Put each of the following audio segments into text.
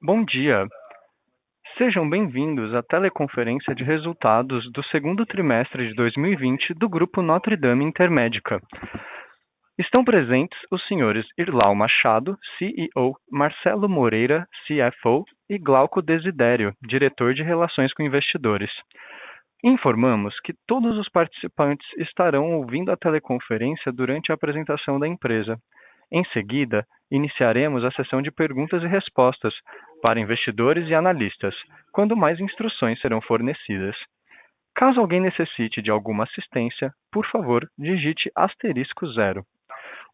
Bom dia, sejam bem-vindos à teleconferência de resultados do segundo trimestre de 2020 do Grupo Notre Dame Intermédica. Estão presentes os senhores Irlau Machado, CEO, Marcelo Moreira, CFO e Glauco Desidério, diretor de Relações com Investidores. Informamos que todos os participantes estarão ouvindo a teleconferência durante a apresentação da empresa. Em seguida, iniciaremos a sessão de perguntas e respostas para investidores e analistas, quando mais instruções serão fornecidas. Caso alguém necessite de alguma assistência, por favor, digite *0.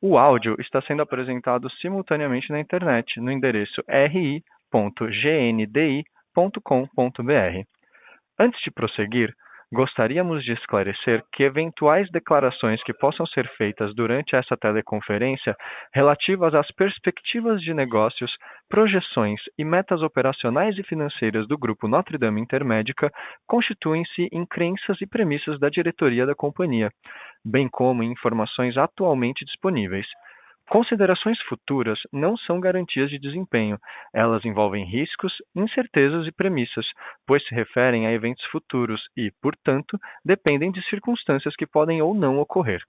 O áudio está sendo apresentado simultaneamente na internet, no endereço ri.gndi.com.br. Antes de prosseguir, gostaríamos de esclarecer que eventuais declarações que possam ser feitas durante essa teleconferência relativas às perspectivas de negócios, projeções e metas operacionais e financeiras do Grupo Notre Dame Intermédica constituem-se em crenças e premissas da diretoria da companhia, bem como em informações atualmente disponíveis. Considerações futuras não são garantias de desempenho. Elas envolvem riscos, incertezas e premissas, pois se referem a eventos futuros e, portanto, dependem de circunstâncias que podem ou não ocorrer.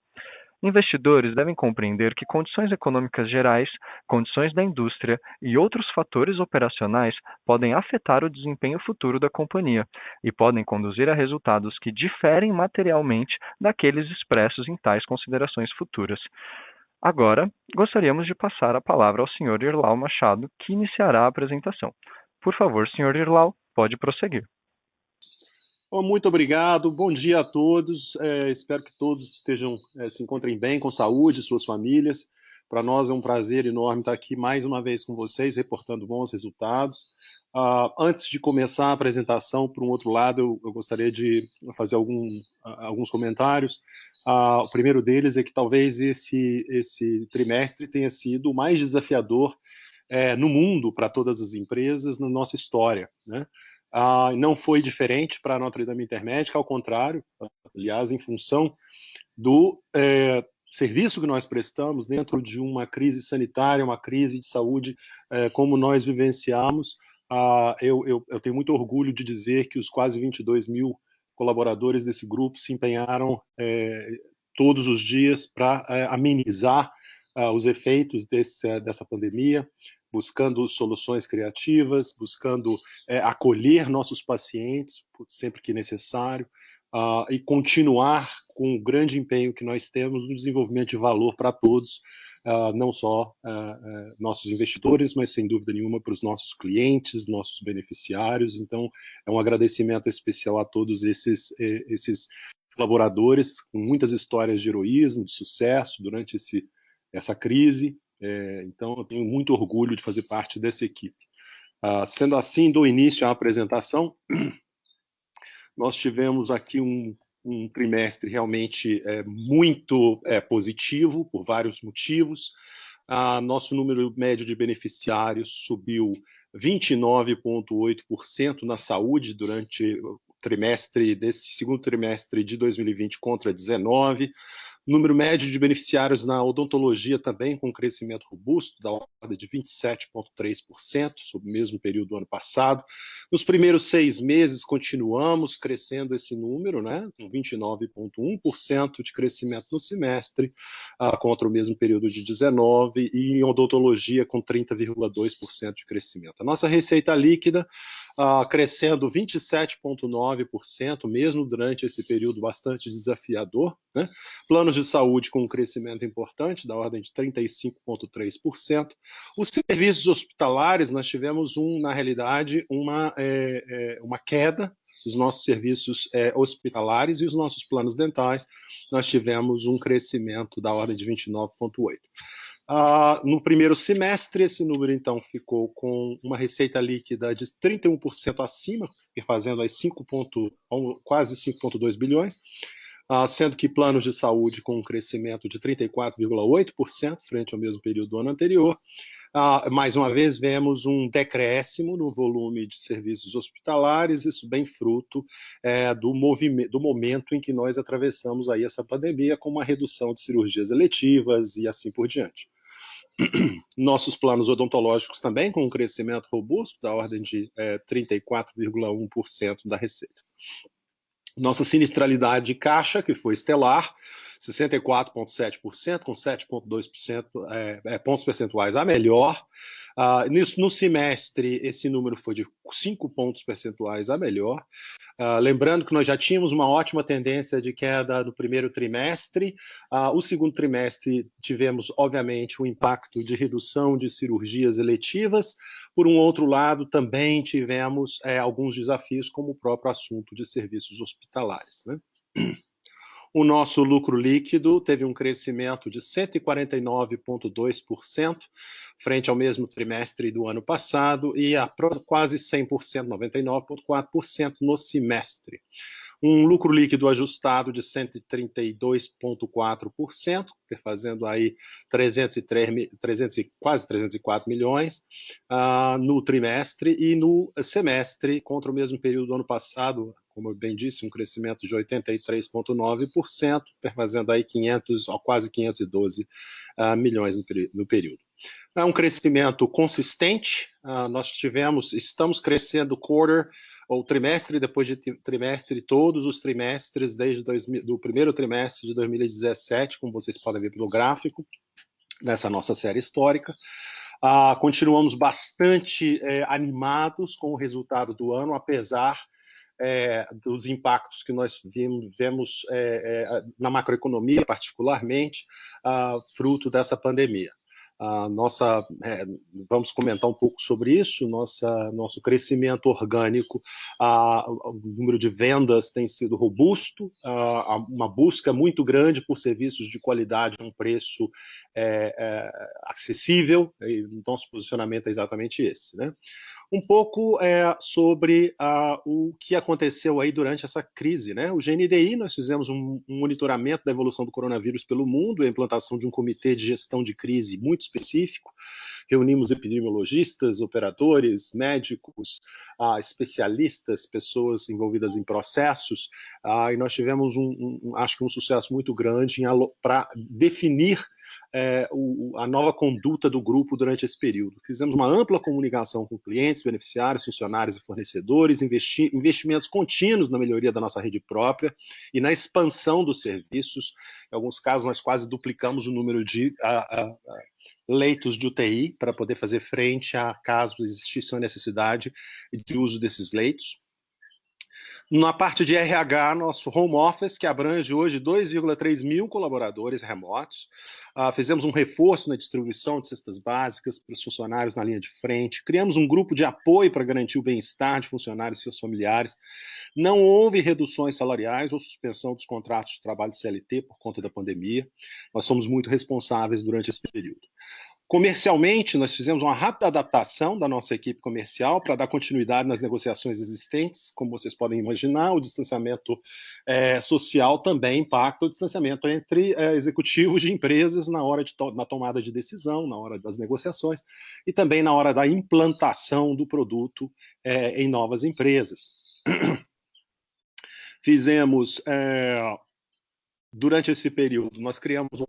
Investidores devem compreender que condições econômicas gerais, condições da indústria e outros fatores operacionais podem afetar o desempenho futuro da companhia e podem conduzir a resultados que diferem materialmente daqueles expressos em tais considerações futuras. Agora, gostaríamos de passar a palavra ao Sr. Irlau Machado, que iniciará a apresentação. Por favor, Sr. Irlau, pode prosseguir. Muito obrigado, bom dia a todos. Espero que todos se encontrem bem, com saúde, suas famílias. Para nós é um prazer enorme estar aqui mais uma vez com vocês, reportando bons resultados. Antes de começar a apresentação, por um outro lado, eu gostaria de fazer alguns comentários. O primeiro deles é que talvez esse trimestre tenha sido o mais desafiador no mundo para todas as empresas na nossa história, né? Não foi diferente para a Notre Dame Intermédica, ao contrário, aliás, em função do serviço que nós prestamos dentro de uma crise sanitária, uma crise de saúde, como nós vivenciamos. Eu tenho muito orgulho de dizer que os quase 22 mil colaboradores desse grupo se empenharam todos os dias para amenizar os efeitos dessa pandemia, buscando soluções criativas, buscando acolher nossos pacientes sempre que necessário, e continuar com o grande empenho que nós temos no desenvolvimento de valor para todos, não só nossos investidores, mas sem dúvida nenhuma para os nossos clientes, nossos beneficiários. Então, é um agradecimento especial a todos esses colaboradores com muitas histórias de heroísmo, de sucesso durante essa crise. Então, eu tenho muito orgulho de fazer parte dessa equipe. Sendo assim, dou início à apresentação. Nós tivemos aqui um trimestre realmente muito positivo, por vários motivos. Nosso número médio de beneficiários subiu 29,8% na saúde durante o segundo trimestre de 2020 contra 19. Número médio de beneficiários na odontologia também com crescimento robusto, da ordem de 27,3%, sobre o mesmo período do ano passado. Nos primeiros 6 meses, continuamos crescendo esse número, né, com 29,1% de crescimento no semestre, contra o mesmo período de 19, e em odontologia com 30,2% de crescimento. A nossa receita líquida crescendo 27,9%, mesmo durante esse período bastante desafiador, né? Planos de saúde com um crescimento importante, da ordem de 35,3%. Os serviços hospitalares, nós tivemos, na realidade, uma queda dos nossos serviços hospitalares, e os nossos planos dentais, nós tivemos um crescimento da ordem de 29,8%. No primeiro semestre, esse número, então, ficou com uma receita líquida de 31% acima, fazendo aí quase 5,2 bilhões, sendo que planos de saúde com um crescimento de 34,8% frente ao mesmo período do ano anterior. Mais uma vez, vemos um decréscimo no volume de serviços hospitalares, isso bem fruto do momento em que nós atravessamos aí essa pandemia, com uma redução de cirurgias eletivas e assim por diante. Nossos planos odontológicos também com um crescimento robusto, da ordem de 34,1% da receita. Nossa sinistralidade de caixa, que foi estelar, 64,7%, com 7,2% pontos percentuais a melhor. No semestre, esse número foi de 5 pontos percentuais a melhor. Lembrando que nós já tínhamos uma ótima tendência de queda no primeiro trimestre. O segundo trimestre tivemos, obviamente, um impacto de redução de cirurgias eletivas. Por um outro lado, também tivemos alguns desafios, como o próprio assunto de serviços hospitalares, né? O nosso lucro líquido teve um crescimento de 149,2% frente ao mesmo trimestre do ano passado e a quase 100%, 99,4% no semestre. Um lucro líquido ajustado de 132,4%, fazendo aí quase 304 milhões no trimestre, e no semestre, contra o mesmo período do ano passado, como eu bem disse, um crescimento de 83,9%, fazendo aí quase 512 milhões no período. É um crescimento consistente, estamos crescendo trimestre depois de trimestre, todos os trimestres, desde do primeiro trimestre de 2017, como vocês podem ver pelo gráfico, nessa nossa série histórica. Continuamos bastante animados com o resultado do ano, apesar dos impactos que nós vemos na macroeconomia, particularmente, fruto dessa pandemia. Vamos comentar um pouco sobre isso. Nosso crescimento orgânico, o número de vendas tem sido robusto, uma busca muito grande por serviços de qualidade a um preço acessível, e o nosso posicionamento é exatamente esse, né? Um pouco sobre o que aconteceu aí durante essa crise, né? O GNDI, nós fizemos um monitoramento da evolução do coronavírus pelo mundo, a implantação de um comitê de gestão de crise muito específico. Reunimos epidemiologistas, operadores, médicos, especialistas, pessoas envolvidas em processos, e nós tivemos acho que um sucesso muito grande para definir a nova conduta do grupo durante esse período. Fizemos uma ampla comunicação com clientes, beneficiários, funcionários e fornecedores, investimentos contínuos na melhoria da nossa rede própria e na expansão dos serviços. Em alguns casos, nós quase duplicamos o número de leitos de UTI para poder fazer frente a caso existisse uma necessidade de uso desses leitos. Na parte de RH, nosso home office, que abrange hoje 2,3 mil colaboradores remotos. Fizemos um reforço na distribuição de cestas básicas para os funcionários na linha de frente. Criamos um grupo de apoio para garantir o bem-estar de funcionários e seus familiares. Não houve reduções salariais ou suspensão dos contratos de trabalho CLT por conta da pandemia. Nós somos muito responsáveis durante esse período. Comercialmente, nós fizemos uma rápida adaptação da nossa equipe comercial para dar continuidade nas negociações existentes. Como vocês podem imaginar, o distanciamento social também impacta o distanciamento entre executivos de empresas na tomada de decisão, na hora das negociações e também na hora da implantação do produto em novas empresas. Fizemos, durante esse período, nós criamos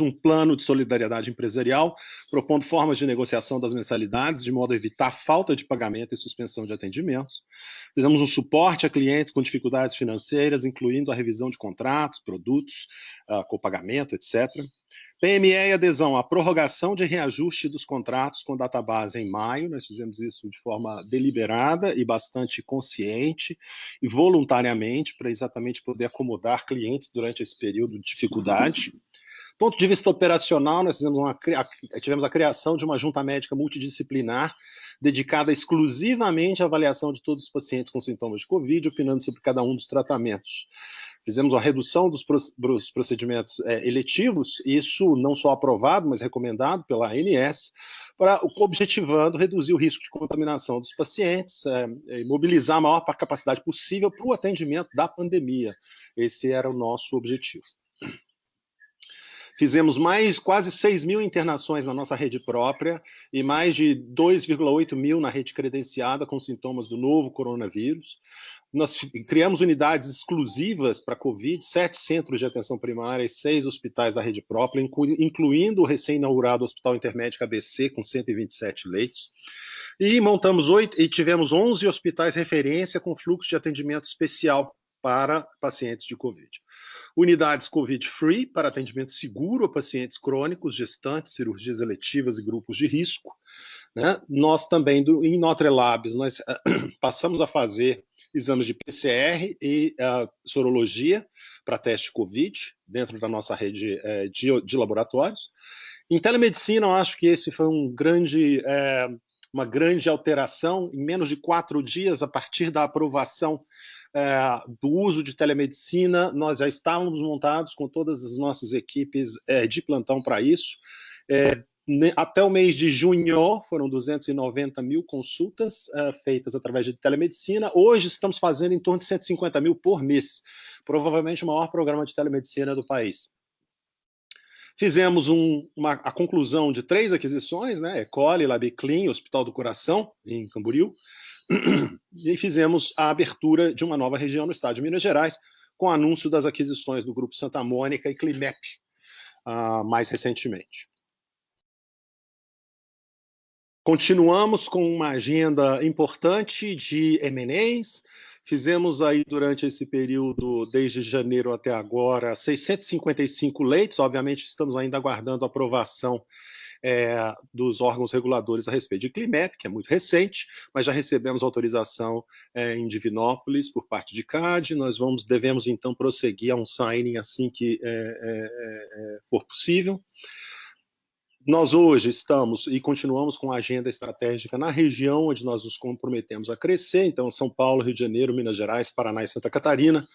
um plano de solidariedade empresarial, propondo formas de negociação das mensalidades, de modo a evitar falta de pagamento e suspensão de atendimentos. Fizemos um suporte a clientes com dificuldades financeiras, incluindo a revisão de contratos, produtos, copagamento, etc. PME e adesão, a prorrogação de reajuste dos contratos com database em maio. Nós fizemos isso de forma deliberada e bastante consciente e voluntariamente, para exatamente poder acomodar clientes durante esse período de dificuldade. Do ponto de vista operacional, nós tivemos a criação de uma junta médica multidisciplinar dedicada exclusivamente à avaliação de todos os pacientes com sintomas de Covid, opinando sobre cada um dos tratamentos. Fizemos uma redução dos procedimentos eletivos, isso não só aprovado, mas recomendado pela ANS, objetivando reduzir o risco de contaminação dos pacientes, e mobilizar a maior capacidade possível para o atendimento da pandemia. Esse era o nosso objetivo. Fizemos quase 6 mil internações na nossa rede própria e mais de 2,8 mil na rede credenciada com sintomas do novo coronavírus. Nós criamos unidades exclusivas para Covid, 7 centros de atenção primária e 6 hospitais da rede própria, incluindo o recém-inaugurado Hospital Intermédico ABC, com 127 leitos. E tivemos 11 hospitais referência com fluxo de atendimento especial para pacientes de Covid. Unidades Covid-free para atendimento seguro a pacientes crônicos, gestantes, cirurgias eletivas e grupos de risco. Né? Nós também, em Notre Labs, nós passamos a fazer exames de PCR e sorologia para teste Covid, dentro da nossa rede de laboratórios. Em telemedicina, eu acho que esse foi uma grande alteração. Em menos de 4 dias, a partir da aprovação do uso de telemedicina, nós já estávamos montados com todas as nossas equipes de plantão para isso. Até o mês de junho, foram 290 mil consultas feitas através de telemedicina. Hoje estamos fazendo em torno de 150 mil por mês, provavelmente o maior programa de telemedicina do país. Fizemos a conclusão de 3 aquisições, né? E-Coli, LabClean, Hospital do Coração, em Camboriú, e fizemos a abertura de uma nova região no estado de Minas Gerais, com o anúncio das aquisições do Grupo Santa Mônica e Climep, mais recentemente. Continuamos com uma agenda importante de M&As. Fizemos aí, durante esse período, desde janeiro até agora, 655 leitos. Obviamente, estamos ainda aguardando a aprovação dos órgãos reguladores a respeito de Climep, que é muito recente, mas já recebemos autorização em Divinópolis por parte de CAD. Nós devemos, então, prosseguir a um signing assim que for possível. Nós hoje estamos e continuamos com a agenda estratégica na região onde nós nos comprometemos a crescer, então São Paulo, Rio de Janeiro, Minas Gerais, Paraná e Santa Catarina.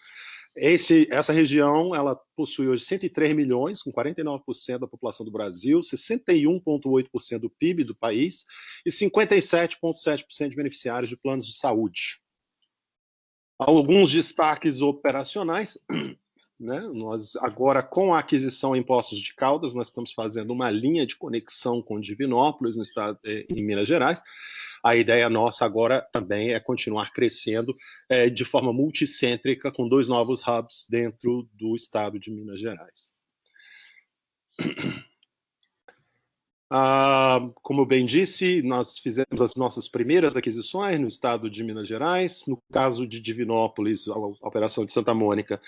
Essa região, ela possui hoje 103 milhões, com 49% da população do Brasil, 61,8% do PIB do país e 57,7% de beneficiários de planos de saúde. Alguns destaques operacionais. Né? Nós agora, com a aquisição em Poços de Caldas, nós estamos fazendo uma linha de conexão com Divinópolis, no estado, em Minas Gerais. A ideia nossa agora também é continuar crescendo de forma multicêntrica, com 2 novos hubs dentro do estado de Minas Gerais. Como eu bem disse, nós fizemos as nossas primeiras aquisições no estado de Minas Gerais. No caso de Divinópolis, a operação de Santa Mônica,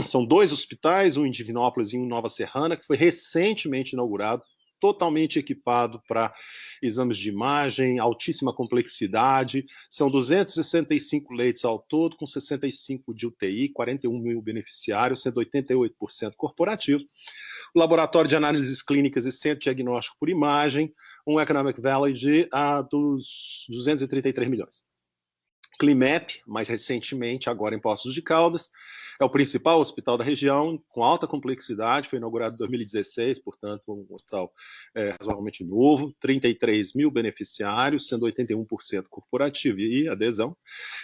são 2 hospitais, um em Divinópolis e um em Nova Serrana, que foi recentemente inaugurado, totalmente equipado para exames de imagem, altíssima complexidade. São 265 leitos ao todo, com 65 de UTI, 41 mil beneficiários, sendo 88% corporativo. O laboratório de análises clínicas e centro diagnóstico por imagem, um economic value dos 233 milhões. Climep, mais recentemente, agora em Poços de Caldas, é o principal hospital da região, com alta complexidade, foi inaugurado em 2016, portanto, um hospital razoavelmente novo, 33 mil beneficiários, sendo 81% corporativo e adesão.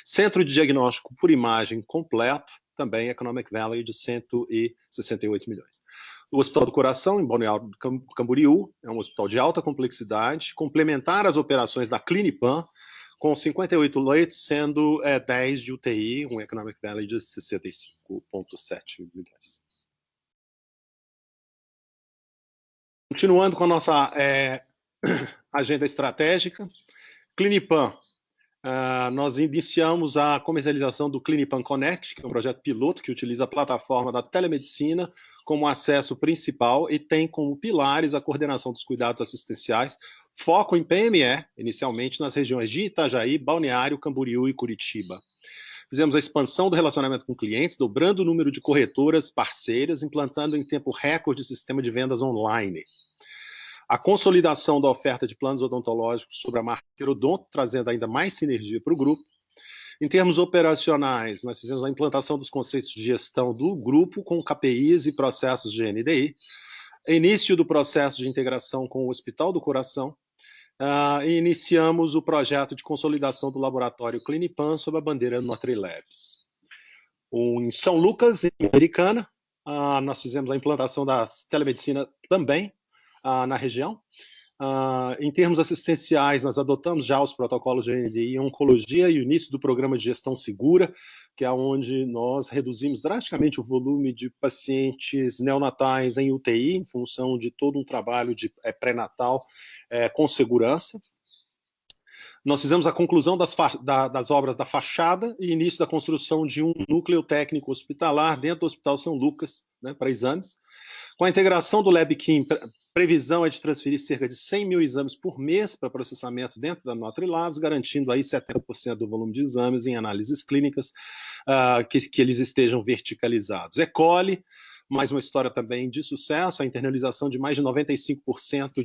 Centro de diagnóstico por imagem completo, também economic value de 168 milhões. O Hospital do Coração, em Balneário Camboriú, é um hospital de alta complexidade, complementar as operações da Clinipan, com 58 leitos, sendo 10 de UTI, um economic value de 65,7 milhões. Continuando com a nossa agenda estratégica, Clinipan. Nós iniciamos a comercialização do Clinipan Connect, que é um projeto piloto que utiliza a plataforma da telemedicina como acesso principal e tem como pilares a coordenação dos cuidados assistenciais, foco em PME, inicialmente nas regiões de Itajaí, Balneário, Camboriú e Curitiba. Fizemos a expansão do relacionamento com clientes, dobrando o número de corretoras parceiras, implantando em tempo recorde o sistema de vendas online. A consolidação da oferta de planos odontológicos sobre a marca Querodonto, trazendo ainda mais sinergia para o grupo. Em termos operacionais, nós fizemos a implantação dos conceitos de gestão do grupo com KPIs e processos de NDI, início do processo de integração com o Hospital do Coração, e iniciamos o projeto de consolidação do laboratório Clinipan sob a bandeira Notre Labs. Em São Lucas, em Americana, nós fizemos a implantação da telemedicina também na região. Em termos assistenciais, nós adotamos já os protocolos de GNDI em oncologia e o início do programa de gestão segura, que é onde nós reduzimos drasticamente o volume de pacientes neonatais em UTI, em função de todo um trabalho de pré-natal com segurança. Nós fizemos a conclusão das obras da fachada e início da construção de um núcleo técnico hospitalar dentro do Hospital São Lucas, né, para exames. Com a integração do LabKim, previsão é de transferir cerca de 100 mil exames por mês para processamento dentro da Nutrilabs, garantindo aí 70% do volume de exames em análises clínicas, que eles estejam verticalizados. E. coli, mais uma história também de sucesso, a internalização de mais de 95%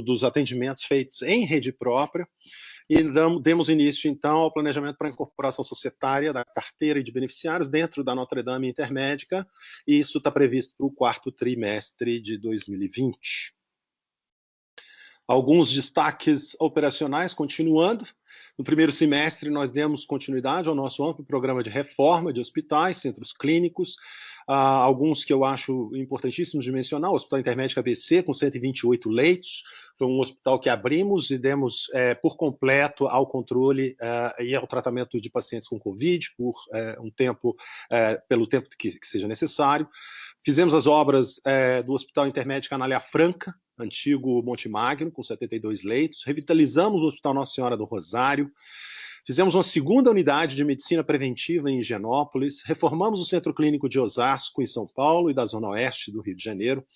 dos atendimentos feitos em rede própria. E demos início, então, ao planejamento para a incorporação societária da carteira de beneficiários dentro da Notre Dame Intermédica, e isso está previsto para o 4º trimestre de 2020. Alguns destaques operacionais, continuando. No primeiro semestre, nós demos continuidade ao nosso amplo programa de reforma de hospitais, centros clínicos, alguns que eu acho importantíssimos de mencionar: o Hospital Intermédico ABC, com 128 leitos, foi um hospital que abrimos e demos por completo ao controle e ao tratamento de pacientes com Covid, por pelo tempo que seja necessário. Fizemos as obras do Hospital Intermédico Anália Franca, antigo Monte Magno, com 72 leitos. Revitalizamos o Hospital Nossa Senhora do Rosário. Fizemos uma segunda unidade de medicina preventiva em Higienópolis. Reformamos o Centro Clínico de Osasco, em São Paulo, e da Zona Oeste do Rio de Janeiro.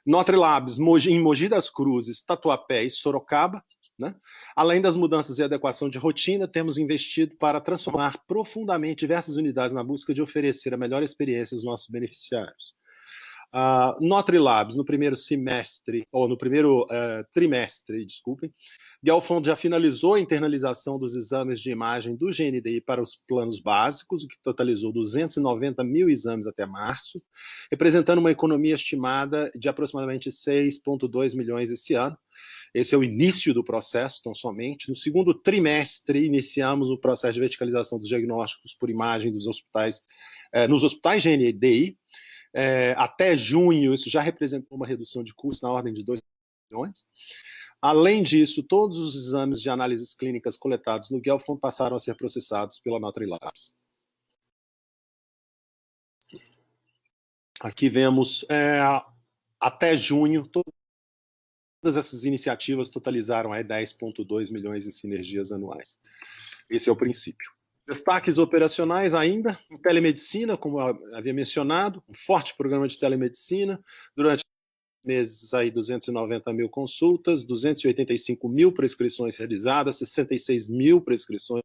Nutrilabs em Mogi das Cruzes, Tatuapé e Sorocaba. Né? Além das mudanças e adequação de rotina, temos investido para transformar profundamente diversas unidades na busca de oferecer a melhor experiência aos nossos beneficiários. Nutrilabs, no primeiro semestre, ou no primeiro trimestre, desculpem, Gelfond já finalizou a internalização dos exames de imagem do GNDI para os planos básicos, o que totalizou 290 mil exames até março, representando uma economia estimada de aproximadamente 6,2 milhões esse ano. Esse é o início do processo, tão somente. No segundo trimestre, iniciamos o processo de verticalização dos diagnósticos por imagem dos hospitais, nos hospitais GNDI. Até junho, isso já representou uma redução de custo na ordem de 2 milhões. Além disso, todos os exames de análises clínicas coletados no Gelfond passaram a ser processados pela Nutrilabs. Aqui vemos, até junho, todas essas iniciativas totalizaram 10,2 milhões em sinergias anuais. Esse é o princípio. Destaques operacionais ainda, em telemedicina, como eu havia mencionado, um forte programa de telemedicina, durante meses aí 290 mil consultas, 285 mil prescrições realizadas, 66 mil prescrições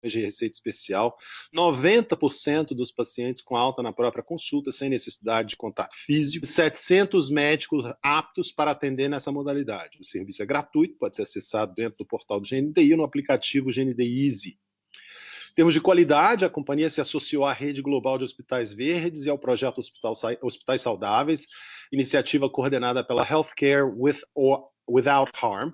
de receita especial, 90% dos pacientes com alta na própria consulta, sem necessidade de contato físico, 700 médicos aptos para atender nessa modalidade. O serviço é gratuito, pode ser acessado dentro do portal do GNDI ou no aplicativo GNDI Easy. Em termos de qualidade, a companhia se associou à Rede Global de Hospitais Verdes e ao projeto Hospitais Saudáveis, iniciativa coordenada pela Healthcare Without Harm,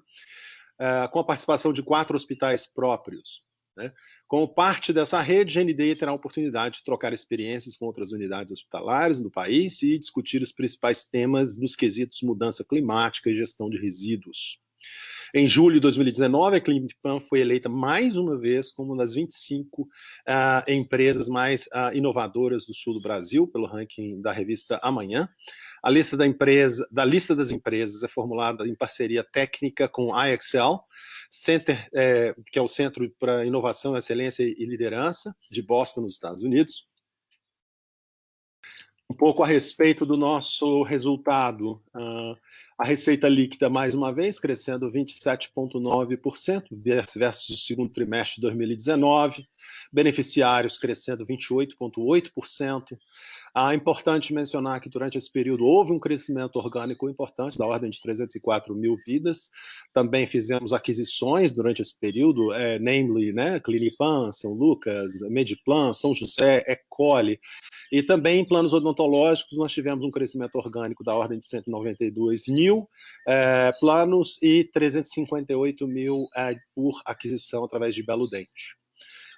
com a participação de 4 hospitais próprios. Né? Como parte dessa rede, a GNDI terá a oportunidade de trocar experiências com outras unidades hospitalares do país e discutir os principais temas dos quesitos mudança climática e gestão de resíduos. Em julho de 2019, a Clinipan foi eleita mais uma vez como uma das 25 empresas mais inovadoras do sul do Brasil, pelo ranking da revista Amanhã. A lista da lista das empresas é formulada em parceria técnica com a IXL, que é o Centro para Inovação, Excelência e Liderança, de Boston, nos Estados Unidos. Um pouco a respeito do nosso resultado, a receita líquida, mais uma vez, crescendo 27,9% versus o segundo trimestre de 2019, beneficiários crescendo 28,8%. É importante mencionar que durante esse período houve um crescimento orgânico importante, da ordem de 304 mil vidas. Também fizemos aquisições durante esse período, namely, né, Clinipan, São Lucas, Mediplan, São José, E. coli. E também em planos odontológicos nós tivemos um crescimento orgânico da ordem de 192 mil planos e 358 mil por aquisição através de Belo Dente.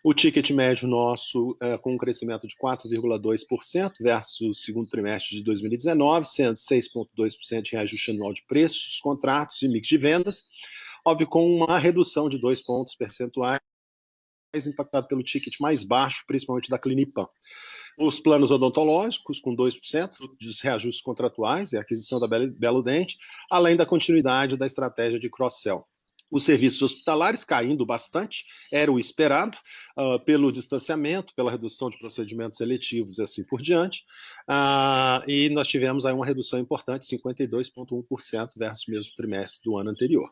O ticket médio nosso com um crescimento de 4,2% versus o segundo trimestre de 2019, sendo 6,2% em reajuste anual de preços, contratos e mix de vendas, óbvio com uma redução de 2 pontos percentuais, impactado pelo ticket mais baixo, principalmente da Clinipan. Os planos odontológicos, com 2%, dos reajustes contratuais e aquisição da Belo Dente, além da continuidade da estratégia de cross-sell. Os serviços hospitalares caindo bastante, era o esperado, pelo distanciamento, pela redução de procedimentos eletivos e assim por diante, e nós tivemos aí uma redução importante, 52,1% versus o mesmo trimestre do ano anterior.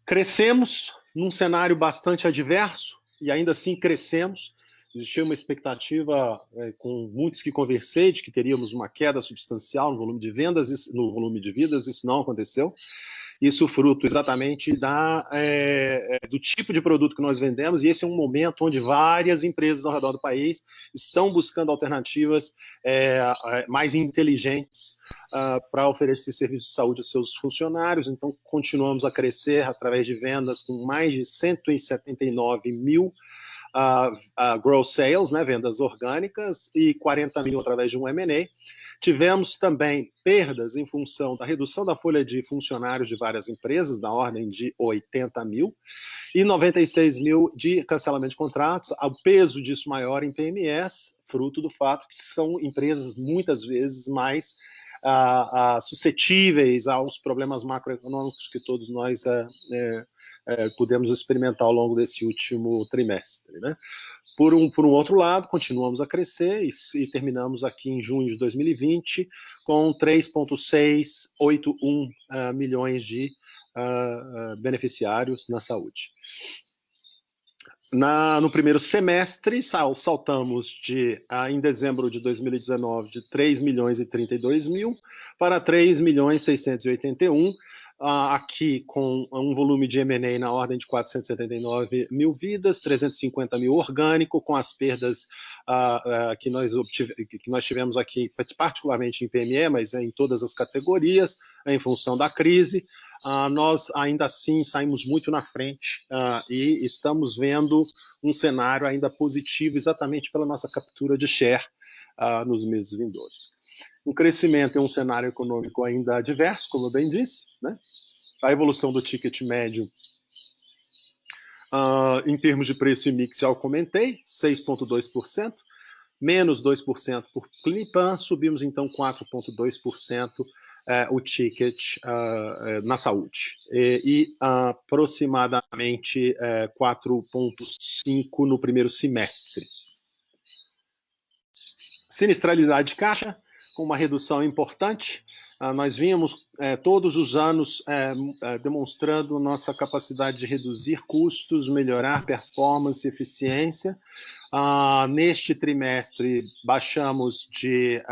Crescemos num cenário bastante adverso, e ainda assim crescemos. Existia uma expectativa, com muitos que conversei, de que teríamos uma queda substancial no volume de vendas, no volume de vidas, isso não aconteceu. Isso fruto exatamente do tipo de produto que nós vendemos, e esse é um momento onde várias empresas ao redor do país estão buscando alternativas mais inteligentes para oferecer serviços de saúde aos seus funcionários. Então, continuamos a crescer através de vendas com mais de 179 mil gross sales, né, vendas orgânicas, e 40 mil através de um M&A. Tivemos também perdas em função da redução da folha de funcionários de várias empresas, na ordem de 80 mil, e 96 mil de cancelamento de contratos, o peso disso maior em PMS, fruto do fato que são empresas muitas vezes mais suscetíveis aos problemas macroeconômicos que todos nós pudemos experimentar ao longo desse último trimestre, né? Por um outro lado, continuamos a crescer e terminamos aqui em junho de 2020 com 3,681 milhões de beneficiários na saúde. No primeiro semestre, saltamos em dezembro de 2019 de 3 milhões e 32 mil para 3 milhões 681, aqui com um volume de M&A na ordem de 479 mil vidas, 350 mil orgânico, com as perdas que nós tivemos aqui, particularmente em PME, mas em todas as categorias, em função da crise. Nós ainda assim saímos muito na frente e estamos vendo um cenário ainda positivo exatamente pela nossa captura de share nos meses vindouros. O crescimento é um cenário econômico ainda adverso, como eu bem disse, né? A evolução do ticket médio em termos de preço e mix, já eu comentei, 6,2%, menos 2% por Clinipan, subimos então 4,2% o ticket na saúde, e aproximadamente 4,5% no primeiro semestre. Sinistralidade de caixa, com uma redução importante. Nós vínhamos todos os anos demonstrando nossa capacidade de reduzir custos, melhorar performance e eficiência. Neste trimestre, baixamos de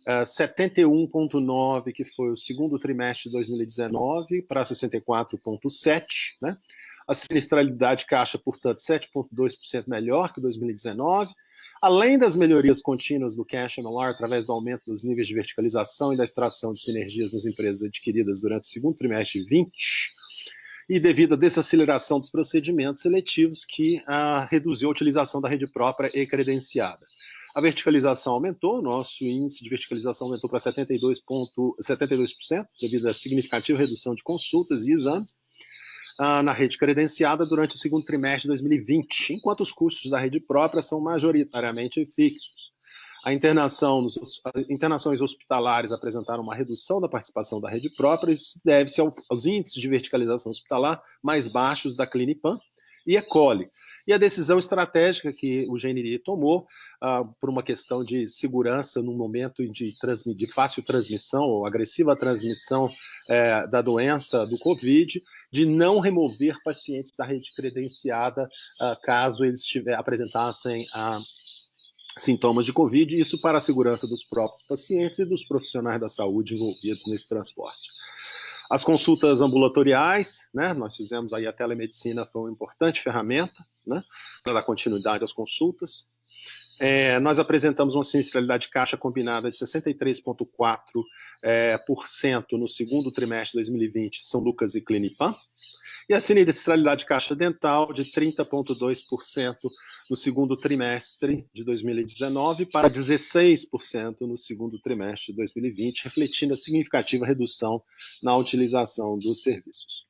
71,9, que foi o segundo trimestre de 2019, para 64,7, né? A sinistralidade caixa, portanto, 7,2% melhor que 2019. Além das melhorias contínuas do Cash MLR, através do aumento dos níveis de verticalização e da extração de sinergias nas empresas adquiridas durante o segundo trimestre de 2020, e devido à desaceleração dos procedimentos seletivos que reduziu a utilização da rede própria e credenciada. A verticalização aumentou, nosso índice de verticalização aumentou para 72%, devido à significativa redução de consultas e exames na rede credenciada durante o segundo trimestre de 2020, enquanto os custos da rede própria são majoritariamente fixos. Internações hospitalares apresentaram uma redução da participação da rede própria, isso deve-se aos índices de verticalização hospitalar mais baixos da Clinipan e E-Coli. E a decisão estratégica que o GNDI tomou, por uma questão de segurança num momento de fácil transmissão ou agressiva transmissão da doença do Covid, de não remover pacientes da rede credenciada caso eles apresentassem sintomas de Covid, isso para a segurança dos próprios pacientes e dos profissionais da saúde envolvidos nesse transporte. As consultas ambulatoriais, né, nós fizemos aí a telemedicina, foi uma importante ferramenta, né, para dar continuidade às consultas. Nós apresentamos uma sinistralidade de caixa combinada de 63,4% no segundo trimestre de 2020, São Lucas e Clinipam, e a sinistralidade de caixa dental de 30,2% no segundo trimestre de 2019 para 16% no segundo trimestre de 2020, refletindo a significativa redução na utilização dos serviços.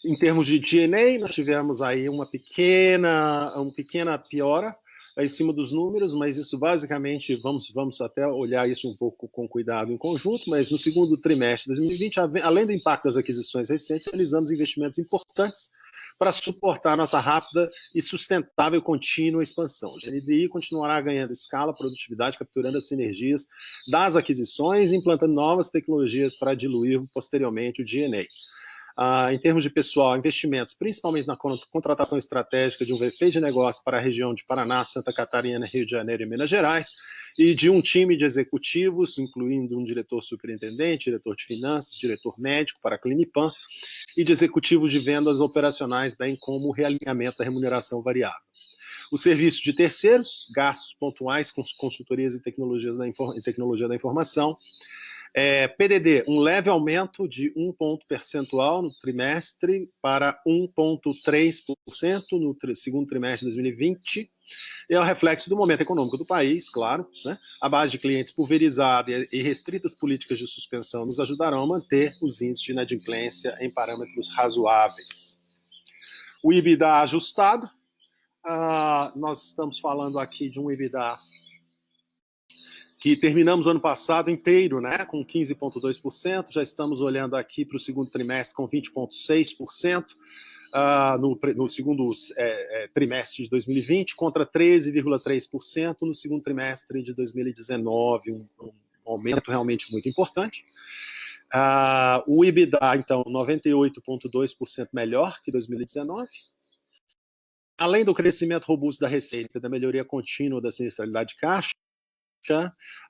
Em termos de G&A, nós tivemos aí uma pequena piora em cima dos números, mas isso basicamente, vamos até olhar isso um pouco com cuidado em conjunto, mas no segundo trimestre de 2020, além do impacto das aquisições recentes, realizamos investimentos importantes para suportar nossa rápida e sustentável contínua expansão. O GNDI continuará ganhando escala, produtividade, capturando as sinergias das aquisições e implantando novas tecnologias para diluir posteriormente o G&A. Em termos de pessoal, investimentos, principalmente na contratação estratégica de um VP de negócio para a região de Paraná, Santa Catarina, Rio de Janeiro e Minas Gerais, e de um time de executivos, incluindo um diretor superintendente, diretor de finanças, diretor médico para a Clinipam, e de executivos de vendas operacionais, bem como o realinhamento da remuneração variável. O serviço de terceiros, gastos pontuais com consultorias e tecnologia da informação, PDD, um leve aumento de 1 ponto percentual no trimestre para 1,3% no segundo trimestre de 2020. É o reflexo do momento econômico do país, claro, né? A base de clientes pulverizada e restritas políticas de suspensão nos ajudarão a manter os índices de inadimplência em parâmetros razoáveis. O EBITDA ajustado, nós estamos falando aqui de um EBITDA que terminamos o ano passado inteiro, né, com 15,2%, já estamos olhando aqui para o segundo trimestre com 20,6%, no segundo trimestre de 2020, contra 13,3% no segundo trimestre de 2019, um aumento realmente muito importante. O EBITDA, então, 98,2% melhor que 2019. Além do crescimento robusto da receita e da melhoria contínua da sinistralidade de caixa,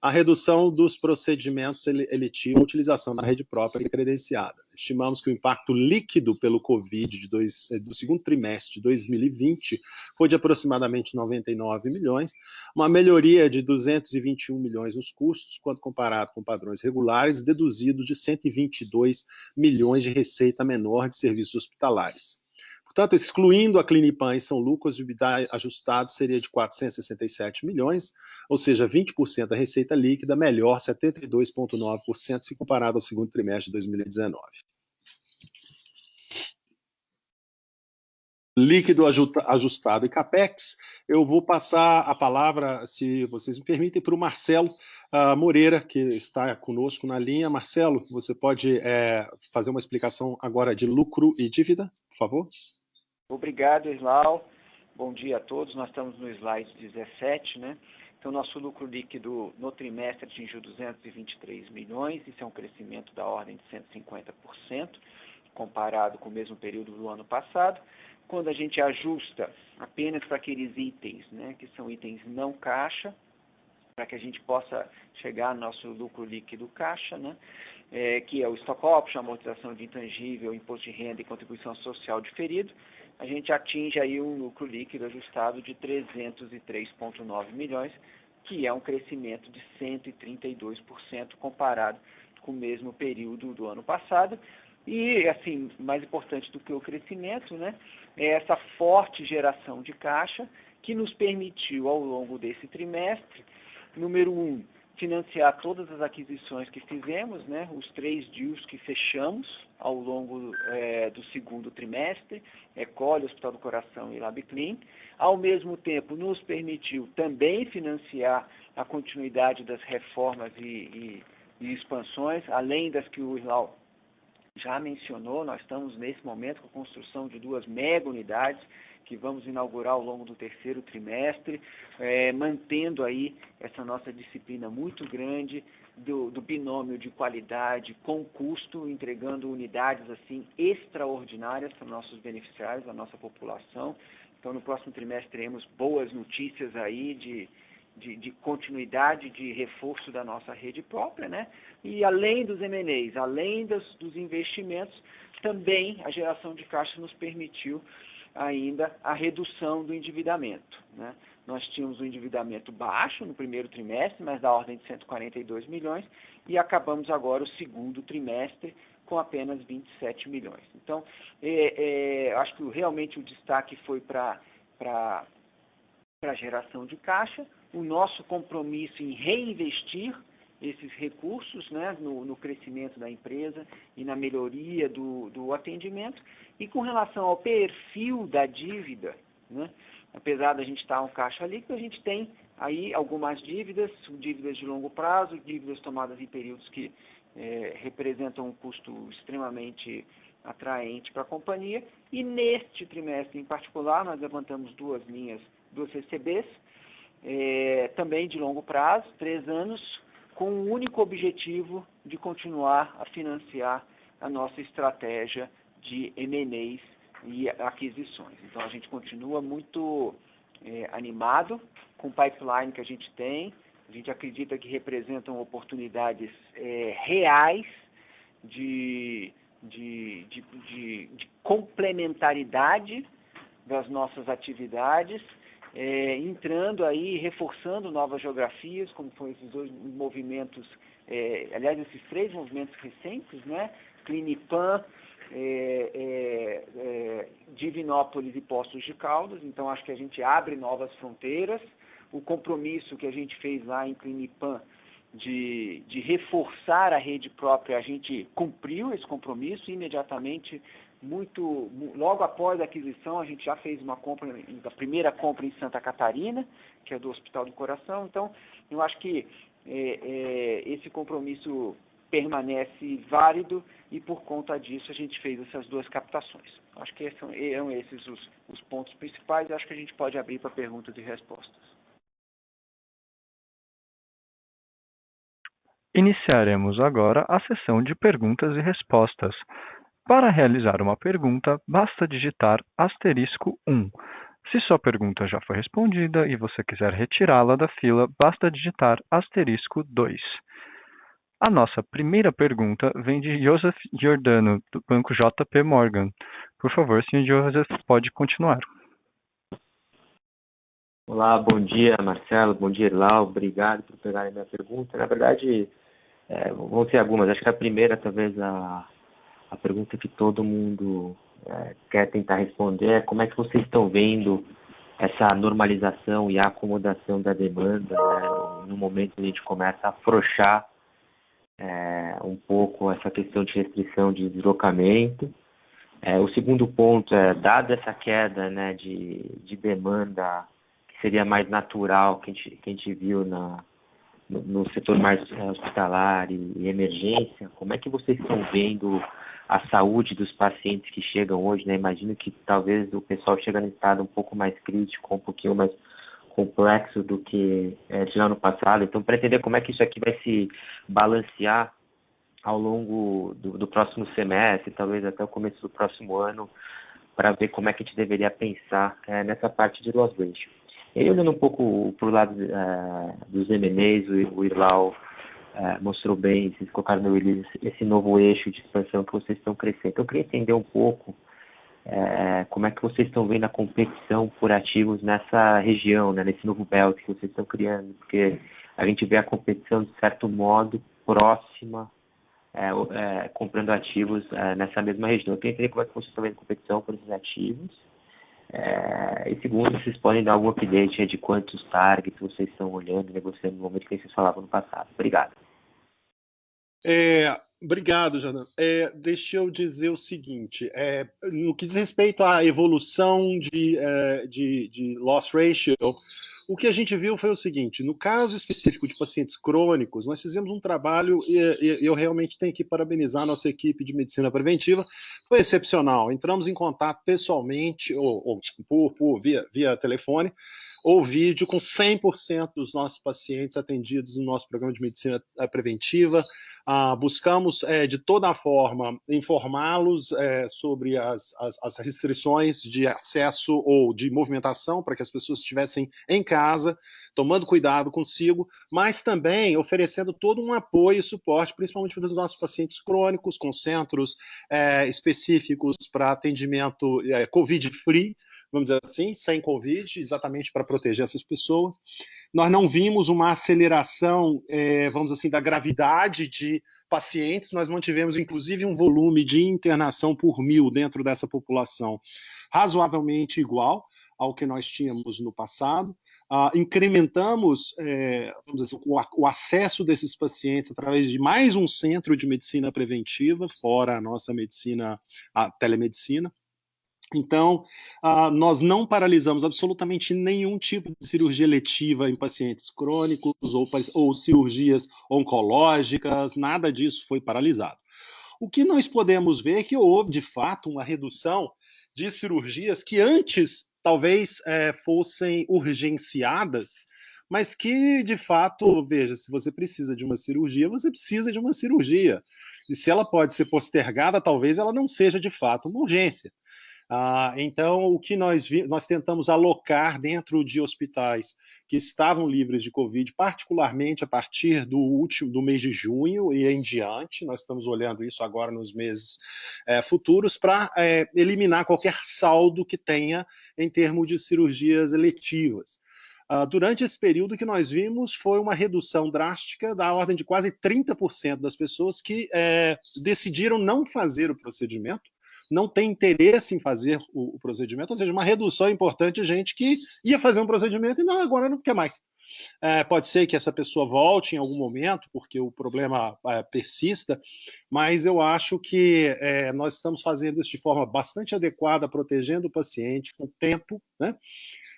a redução dos procedimentos eletivos, a utilização da rede própria e credenciada. Estimamos que o impacto líquido pelo Covid do segundo trimestre de 2020 foi de aproximadamente 99 milhões, uma melhoria de 221 milhões nos custos, quando comparado com padrões regulares, deduzidos de 122 milhões de receita menor de serviços hospitalares. Portanto, excluindo a Clinipam e São Lucas, o EBITDA ajustado seria de 467 milhões, ou seja, 20% da receita líquida, melhor 72,9% se comparado ao segundo trimestre de 2019. Líquido ajustado e CAPEX, eu vou passar a palavra, se vocês me permitem, para o Marcelo Moreira, que está conosco na linha. Marcelo, você pode fazer uma explicação agora de lucro e dívida, por favor? Obrigado, Islau. Bom dia a todos. Nós estamos no slide 17, né? Então, nosso lucro líquido no trimestre atingiu 223 milhões, isso é um crescimento da ordem de 150%, comparado com o mesmo período do ano passado. Quando a gente ajusta apenas para aqueles itens, né, que são itens não caixa, para que a gente possa chegar no nosso lucro líquido caixa, né, que é o stock option, amortização de intangível, imposto de renda e contribuição social diferido, a gente atinge aí um lucro líquido ajustado de 303,9 milhões, que é um crescimento de 132% comparado com o mesmo período do ano passado. E, assim, mais importante do que o crescimento, né, é essa forte geração de caixa que nos permitiu, ao longo desse trimestre, número 1, financiar todas as aquisições que fizemos, né, os 3 deals que fechamos ao longo do segundo trimestre, Ecole, Hospital do Coração e LabClean. Ao mesmo tempo, nos permitiu também financiar a continuidade das reformas e expansões, além das que o Islau já mencionou. Nós estamos nesse momento com a construção de 2 mega unidades que vamos inaugurar ao longo do terceiro trimestre, mantendo aí essa nossa disciplina muito grande do binômio de qualidade com custo, entregando unidades assim extraordinárias para nossos beneficiários, a nossa população. Então, no próximo trimestre teremos boas notícias aí de continuidade, de reforço da nossa rede própria, né? E além dos M&As, além dos investimentos, também a geração de caixa nos permitiu ainda a redução do endividamento, né? Nós tínhamos um endividamento baixo no primeiro trimestre, mas da ordem de 142 milhões, e acabamos agora o segundo trimestre com apenas 27 milhões. Então, acho que realmente o destaque foi para a geração de caixa, o nosso compromisso em reinvestir esses recursos, né, no crescimento da empresa e na melhoria do atendimento. E com relação ao perfil da dívida, né, apesar da gente estar um caixa líquido, a gente tem aí algumas dívidas de longo prazo, dívidas tomadas em períodos que representam um custo extremamente atraente para a companhia. E neste trimestre em particular, nós levantamos duas CCBs, também de longo prazo, 3 anos, com o único objetivo de continuar a financiar a nossa estratégia de M&As e aquisições. Então, a gente continua muito animado com o pipeline que a gente tem. A gente acredita que representam oportunidades reais de complementaridade das nossas atividades, entrando aí, reforçando novas geografias, como foram esses 2 movimentos, aliás, esses 3 movimentos recentes, né? Clinipan, Divinópolis e Poços de Caldas. Então, acho que a gente abre novas fronteiras. O compromisso que a gente fez lá em Clinipan de reforçar a rede própria, a gente cumpriu esse compromisso imediatamente. Logo após a aquisição, a gente já fez a primeira compra em Santa Catarina, que é do Hospital do Coração. Então, eu acho que esse compromisso permanece válido e, por conta disso, a gente fez essas 2 captações. Acho que eram esses os pontos principais. Acho que a gente pode abrir para perguntas e respostas. Iniciaremos agora a sessão de perguntas e respostas. Para realizar uma pergunta, basta digitar *1. Se sua pergunta já foi respondida e você quiser retirá-la da fila, basta digitar *2. A nossa primeira pergunta vem de Joseph Giordano, do Banco JP Morgan. Por favor, Sr. Joseph, pode continuar. Olá, bom dia, Marcelo, bom dia, Irlau, obrigado por pegarem minha pergunta. Na verdade, vão ser algumas. Acho que a primeira, talvez, a pergunta que todo mundo quer tentar responder é como é que vocês estão vendo essa normalização e a acomodação da demanda, né, no momento que a gente começa a afrouxar um pouco essa questão de restrição de deslocamento. O segundo ponto dada essa queda, né, de demanda que seria mais natural que a gente viu no setor mais hospitalar e emergência, como é que vocês estão vendo a saúde dos pacientes que chegam hoje, né? Imagino que talvez o pessoal chega em estado um pouco mais crítico, um pouquinho mais complexo do que de ano passado. Então, para entender como é que isso aqui vai se balancear ao longo do próximo semestre, talvez até o começo do próximo ano, para ver como é que a gente deveria pensar nessa parte de loss ratio. E aí, olhando um pouco para o lado dos M&As, o Irlau mostrou bem, vocês colocaram no release esse novo eixo de expansão que vocês estão crescendo. Então, eu queria entender um pouco como é que vocês estão vendo a competição por ativos nessa região, né, nesse novo belt que vocês estão criando, porque a gente vê a competição, de certo modo, próxima, comprando ativos nessa mesma região. Eu queria entender como é que vocês estão vendo a competição por esses ativos. E segundo, vocês podem dar algum update de quantos targets vocês estão olhando, negociando no momento que vocês falavam no passado. Obrigado. Obrigado, Jordan. Deixa eu dizer o seguinte, no que diz respeito à evolução de loss ratio, o que a gente viu foi o seguinte, no caso específico de pacientes crônicos, nós fizemos um trabalho, e eu realmente tenho que parabenizar a nossa equipe de medicina preventiva, foi excepcional. Entramos em contato pessoalmente, ou via telefone, ou vídeo, com 100% dos nossos pacientes atendidos no nosso programa de medicina preventiva. Buscamos, de toda forma, informá-los sobre as restrições de acesso ou de movimentação para que as pessoas estivessem em casa, tomando cuidado consigo, mas também oferecendo todo um apoio e suporte, principalmente para os nossos pacientes crônicos, com centros específicos para atendimento COVID-free, vamos dizer assim, sem Covid, exatamente para proteger essas pessoas. Nós não vimos uma aceleração, vamos dizer assim, da gravidade de pacientes, nós mantivemos, inclusive, um volume de internação por 1.000 dentro dessa população razoavelmente igual ao que nós tínhamos no passado. Incrementamos vamos dizer assim, o acesso desses pacientes através de mais um centro de medicina preventiva, fora a nossa medicina, a telemedicina. Então, nós não paralisamos absolutamente nenhum tipo de cirurgia eletiva em pacientes crônicos ou cirurgias oncológicas, nada disso foi paralisado. O que nós podemos ver é que houve, de fato, uma redução de cirurgias que antes talvez fossem urgenciadas, mas que, de fato, veja, se você precisa de uma cirurgia, você precisa de uma cirurgia. E se ela pode ser postergada, talvez ela não seja, de fato, uma urgência. Então, o que nós tentamos alocar dentro de hospitais que estavam livres de Covid, particularmente a partir do mês de junho e em diante, nós estamos olhando isso agora nos meses futuros, para eliminar qualquer saldo que tenha em termos de cirurgias eletivas. Durante esse período, que nós vimos foi uma redução drástica da ordem de quase 30% das pessoas que decidiram não fazer o procedimento, não tem interesse em fazer o procedimento, ou seja, uma redução importante de gente que ia fazer um procedimento e não, agora não quer mais. Pode ser que essa pessoa volte em algum momento, porque o problema persista, mas eu acho que nós estamos fazendo isso de forma bastante adequada, protegendo o paciente com tempo, né?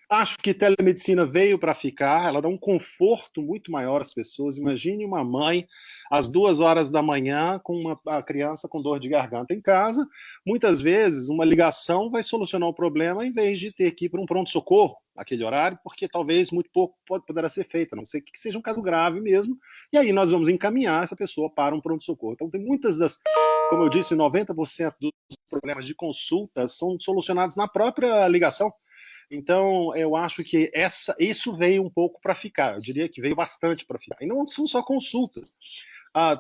Acho que telemedicina veio para ficar, ela dá um conforto muito maior às pessoas. Imagine uma mãe às 2 horas da manhã com uma criança com dor de garganta em casa. Muitas vezes uma ligação vai solucionar o problema em vez de ter que ir para um pronto-socorro naquele horário, porque talvez muito pouco poderá ser feito, a não ser que seja um caso grave mesmo, e aí nós vamos encaminhar essa pessoa para um pronto-socorro. Então tem muitas como eu disse, 90% dos problemas de consultas são solucionados na própria ligação. Então, eu acho que isso veio um pouco para ficar, eu diria que veio bastante para ficar. E não são só consultas.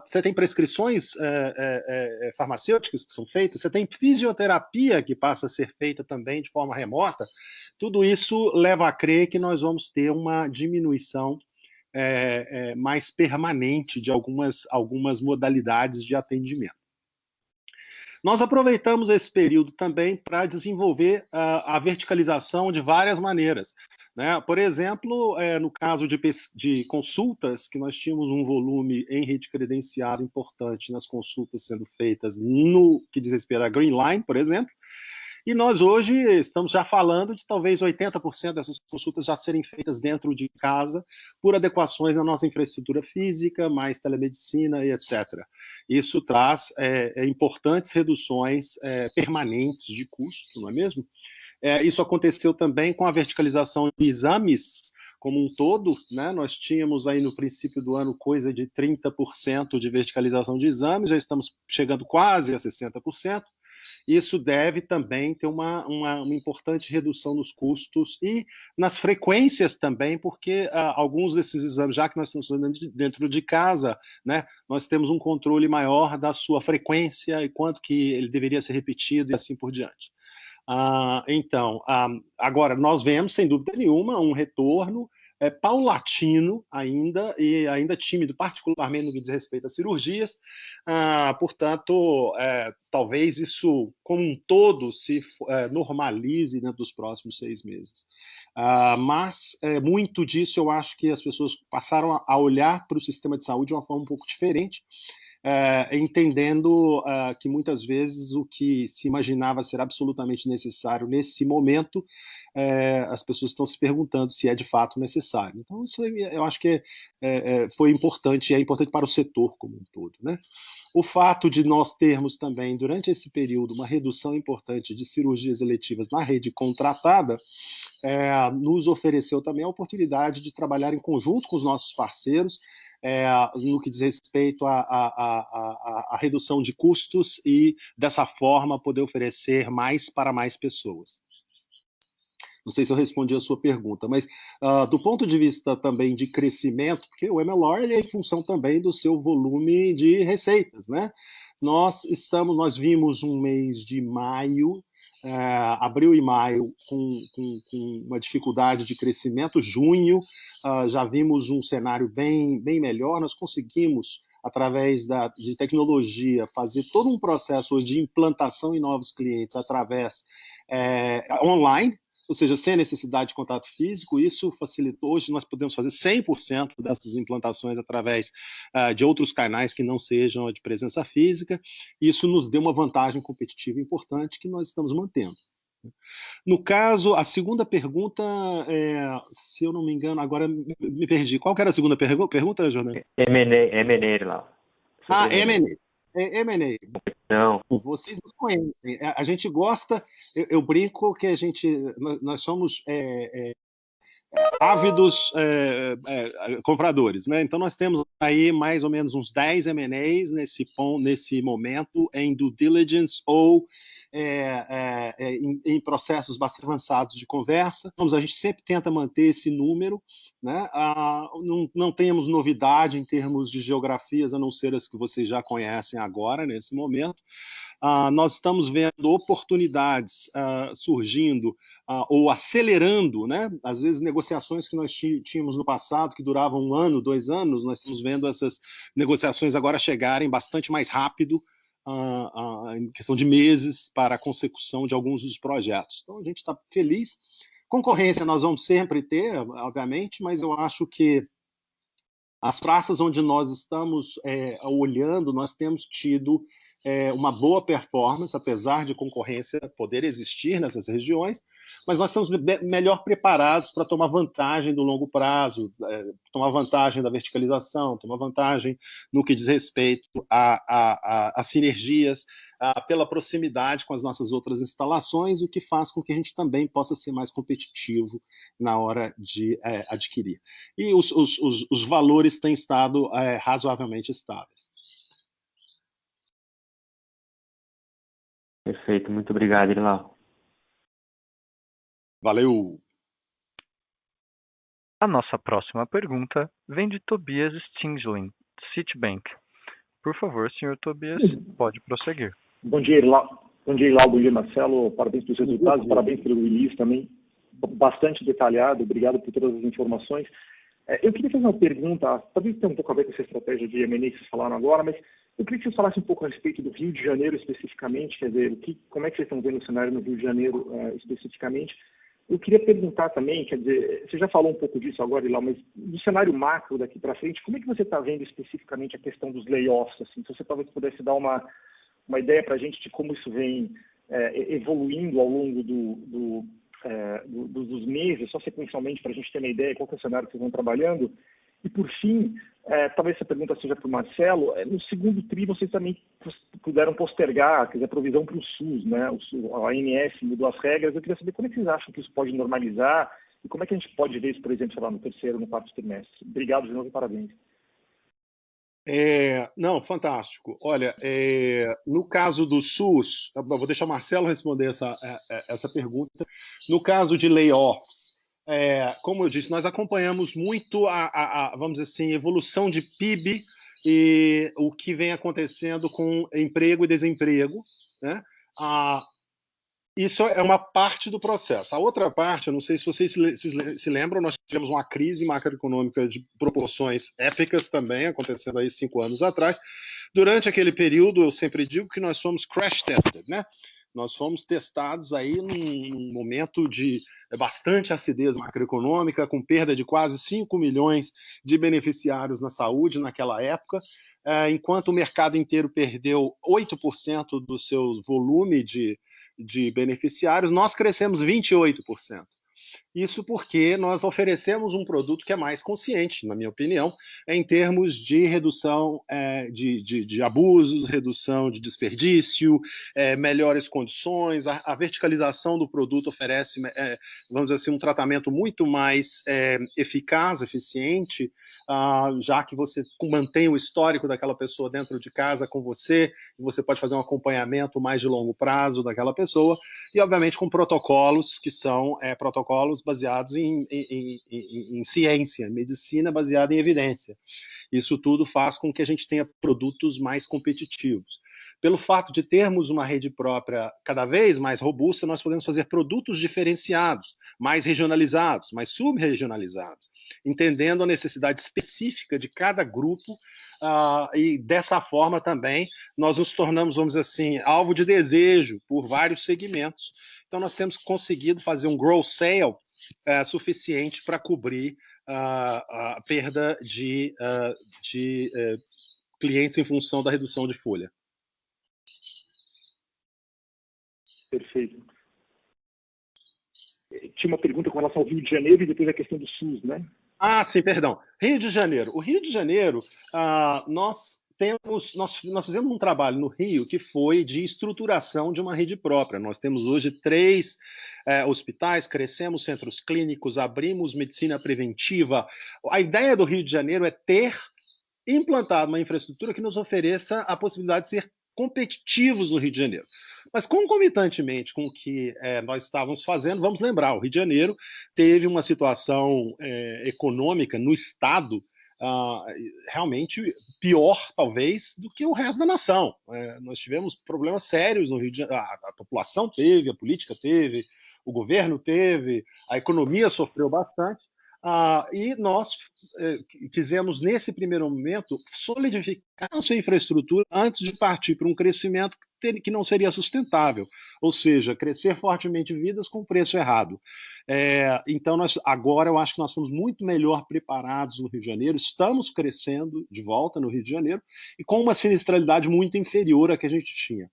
Você tem prescrições farmacêuticas que são feitas, você tem fisioterapia que passa a ser feita também de forma remota. Tudo isso leva a crer que nós vamos ter uma diminuição mais permanente de algumas modalidades de atendimento. Nós aproveitamos esse período também para desenvolver a verticalização de várias maneiras, né? Por exemplo, no caso de consultas, que nós tínhamos um volume em rede credenciada importante nas consultas sendo feitas no que diz respeito à Green Line, por exemplo, e nós hoje estamos já falando de talvez 80% dessas consultas já serem feitas dentro de casa por adequações na nossa infraestrutura física, mais telemedicina e etc. Isso traz importantes reduções permanentes de custo, não é mesmo? Isso aconteceu também com a verticalização de exames como um todo, né? Nós tínhamos aí no princípio do ano coisa de 30% de verticalização de exames, já estamos chegando quase a 60%. Isso deve também ter uma importante redução nos custos e nas frequências também, porque alguns desses exames, já que nós estamos fazendo dentro de casa, né, nós temos um controle maior da sua frequência e quanto que ele deveria ser repetido e assim por diante. Então, agora nós vemos, sem dúvida nenhuma, um retorno paulatino ainda, e ainda tímido, particularmente no que diz respeito a cirurgias. Portanto, talvez isso, como um todo, se normalize dentro dos próximos 6 meses. Mas muito disso eu acho que as pessoas passaram a olhar para o sistema de saúde de uma forma um pouco diferente, entendendo que muitas vezes o que se imaginava ser absolutamente necessário nesse momento, as pessoas estão se perguntando se é de fato necessário. Então, isso eu acho que foi importante, e é importante para o setor como um todo, né? O fato de nós termos também, durante esse período, uma redução importante de cirurgias eletivas na rede contratada, nos ofereceu também a oportunidade de trabalhar em conjunto com os nossos parceiros, no que diz respeito à redução de custos e, dessa forma, poder oferecer mais para mais pessoas. Não sei se eu respondi a sua pergunta, mas do ponto de vista também de crescimento, porque o MLR ele é em função também do seu volume de receitas, né? Nós vimos um mês de maio, abril e maio com uma dificuldade de crescimento, junho já vimos um cenário bem melhor, nós conseguimos através de tecnologia, fazer todo um processo de implantação em novos clientes através online, ou seja, sem a necessidade de contato físico. Isso facilitou. Hoje nós podemos fazer 100% dessas implantações através de outros canais que não sejam a de presença física. Isso nos deu uma vantagem competitiva importante que nós estamos mantendo. No caso, a segunda pergunta, se eu não me engano, agora me perdi. Qual que era a segunda pergunta, Jordan? M&A lá. M&A. Não. Vocês nos conhecem. A gente gosta, eu brinco que nós somos ávidos compradores, né? Então nós temos aí mais ou menos uns 10 M&As nesse momento em due diligence ou em processos bastante avançados de conversa. A gente sempre tenta manter esse número, né? Não temos novidade em termos de geografias, a não ser as que vocês já conhecem agora, nesse momento. Nós estamos vendo oportunidades surgindo ou acelerando, né? Às vezes negociações que nós tínhamos no passado, que duravam 1 ano, 2 anos, nós estamos vendo essas negociações agora chegarem bastante mais rápido, em questão de meses, para a consecução de alguns dos projetos. Então, a gente está feliz. Concorrência nós vamos sempre ter, obviamente, mas eu acho que as praças onde nós estamos olhando, nós temos tido uma boa performance, apesar de concorrência poder existir nessas regiões, mas nós estamos melhor preparados para tomar vantagem do longo prazo, tomar vantagem da verticalização, tomar vantagem no que diz respeito a sinergias, pela proximidade com as nossas outras instalações, o que faz com que a gente também possa ser mais competitivo na hora de adquirir. E os valores têm estado razoavelmente estáveis. Perfeito, muito obrigado, Irlau. Valeu! A nossa próxima pergunta vem de Tobias Stingelin, Citibank. Por favor, senhor Tobias, pode prosseguir. Bom dia, Irlau. Bom dia, Marcelo. Parabéns pelos resultados, parabéns pelo release também. Bastante detalhado, obrigado por todas as informações. Eu queria fazer uma pergunta, talvez tenha um pouco a ver com essa estratégia de M&A que vocês falaram agora, mas eu queria que vocês falassem um pouco a respeito do Rio de Janeiro especificamente, quer dizer, como é que vocês estão vendo o cenário no Rio de Janeiro especificamente. Eu queria perguntar também, quer dizer, você já falou um pouco disso agora, Ilau, mas do cenário macro daqui para frente, como é que você está vendo especificamente a questão dos layoffs? Assim? Se você talvez pudesse dar uma ideia para a gente de como isso vem evoluindo ao longo dos meses, só sequencialmente, para a gente ter uma ideia qual que é o cenário que vocês vão trabalhando. E, por fim, talvez essa pergunta seja para o Marcelo, no segundo TRI vocês também puderam postergar, quer dizer, a provisão para o SUS, né? A ANS mudou as regras. Eu queria saber como é que vocês acham que isso pode normalizar e como é que a gente pode ver isso, por exemplo, sei lá, no terceiro, no quarto trimestre. Obrigado de novo e parabéns. Não, fantástico. Olha, no caso do SUS, vou deixar o Marcelo responder essa pergunta. No caso de layoffs, como eu disse, nós acompanhamos muito vamos dizer assim, evolução de PIB e o que vem acontecendo com emprego e desemprego, né? Isso é uma parte do processo. A outra parte, eu não sei se vocês se lembram, nós tivemos uma crise macroeconômica de proporções épicas também, acontecendo aí 5 anos atrás. Durante aquele período, eu sempre digo que nós fomos crash tested, né? Nós fomos testados aí num momento de bastante acidez macroeconômica, com perda de quase 5 milhões de beneficiários na saúde naquela época, enquanto o mercado inteiro perdeu 8% do seu volume de beneficiários, nós crescemos 28%. Isso porque nós oferecemos um produto que é mais consciente, na minha opinião, em termos de redução de abusos, redução de desperdício, melhores condições. A verticalização do produto oferece, vamos dizer assim, um tratamento muito mais eficaz, eficiente, já que você mantém o histórico daquela pessoa dentro de casa com você, e você pode fazer um acompanhamento mais de longo prazo daquela pessoa, e obviamente com protocolos que são protocolos baseados em ciência, medicina baseada em evidência. Isso tudo faz com que a gente tenha produtos mais competitivos. Pelo fato de termos uma rede própria cada vez mais robusta, nós podemos fazer produtos diferenciados, mais regionalizados, mais subregionalizados, entendendo a necessidade específica de cada grupo, e dessa forma também nós nos tornamos, vamos dizer assim, alvo de desejo por vários segmentos. Então nós temos conseguido fazer um gross sale suficiente para cobrir a perda de clientes em função da redução de folha. Perfeito. Tinha uma pergunta com relação ao Rio de Janeiro e depois a questão do SUS, né? Sim, perdão. Rio de Janeiro. O Rio de Janeiro, nós fizemos um trabalho no Rio que foi de estruturação de uma rede própria. Nós temos hoje 3 hospitais, crescemos centros clínicos, abrimos medicina preventiva. A ideia do Rio de Janeiro é ter implantado uma infraestrutura que nos ofereça a possibilidade de ser competitivos no Rio de Janeiro. Mas concomitantemente com o que nós estávamos fazendo, vamos lembrar, o Rio de Janeiro teve uma situação econômica no Estado realmente pior, talvez, do que o resto da nação. Nós tivemos problemas sérios no Rio de Janeiro, a população teve, a política teve, o governo teve, a economia sofreu bastante, e nós quisemos, nesse primeiro momento, solidificar a sua infraestrutura antes de partir para um crescimento que não seria sustentável, ou seja, crescer fortemente vidas com preço errado. Então, agora eu acho que nós estamos muito melhor preparados no Rio de Janeiro, estamos crescendo de volta no Rio de Janeiro, e com uma sinistralidade muito inferior à que a gente tinha.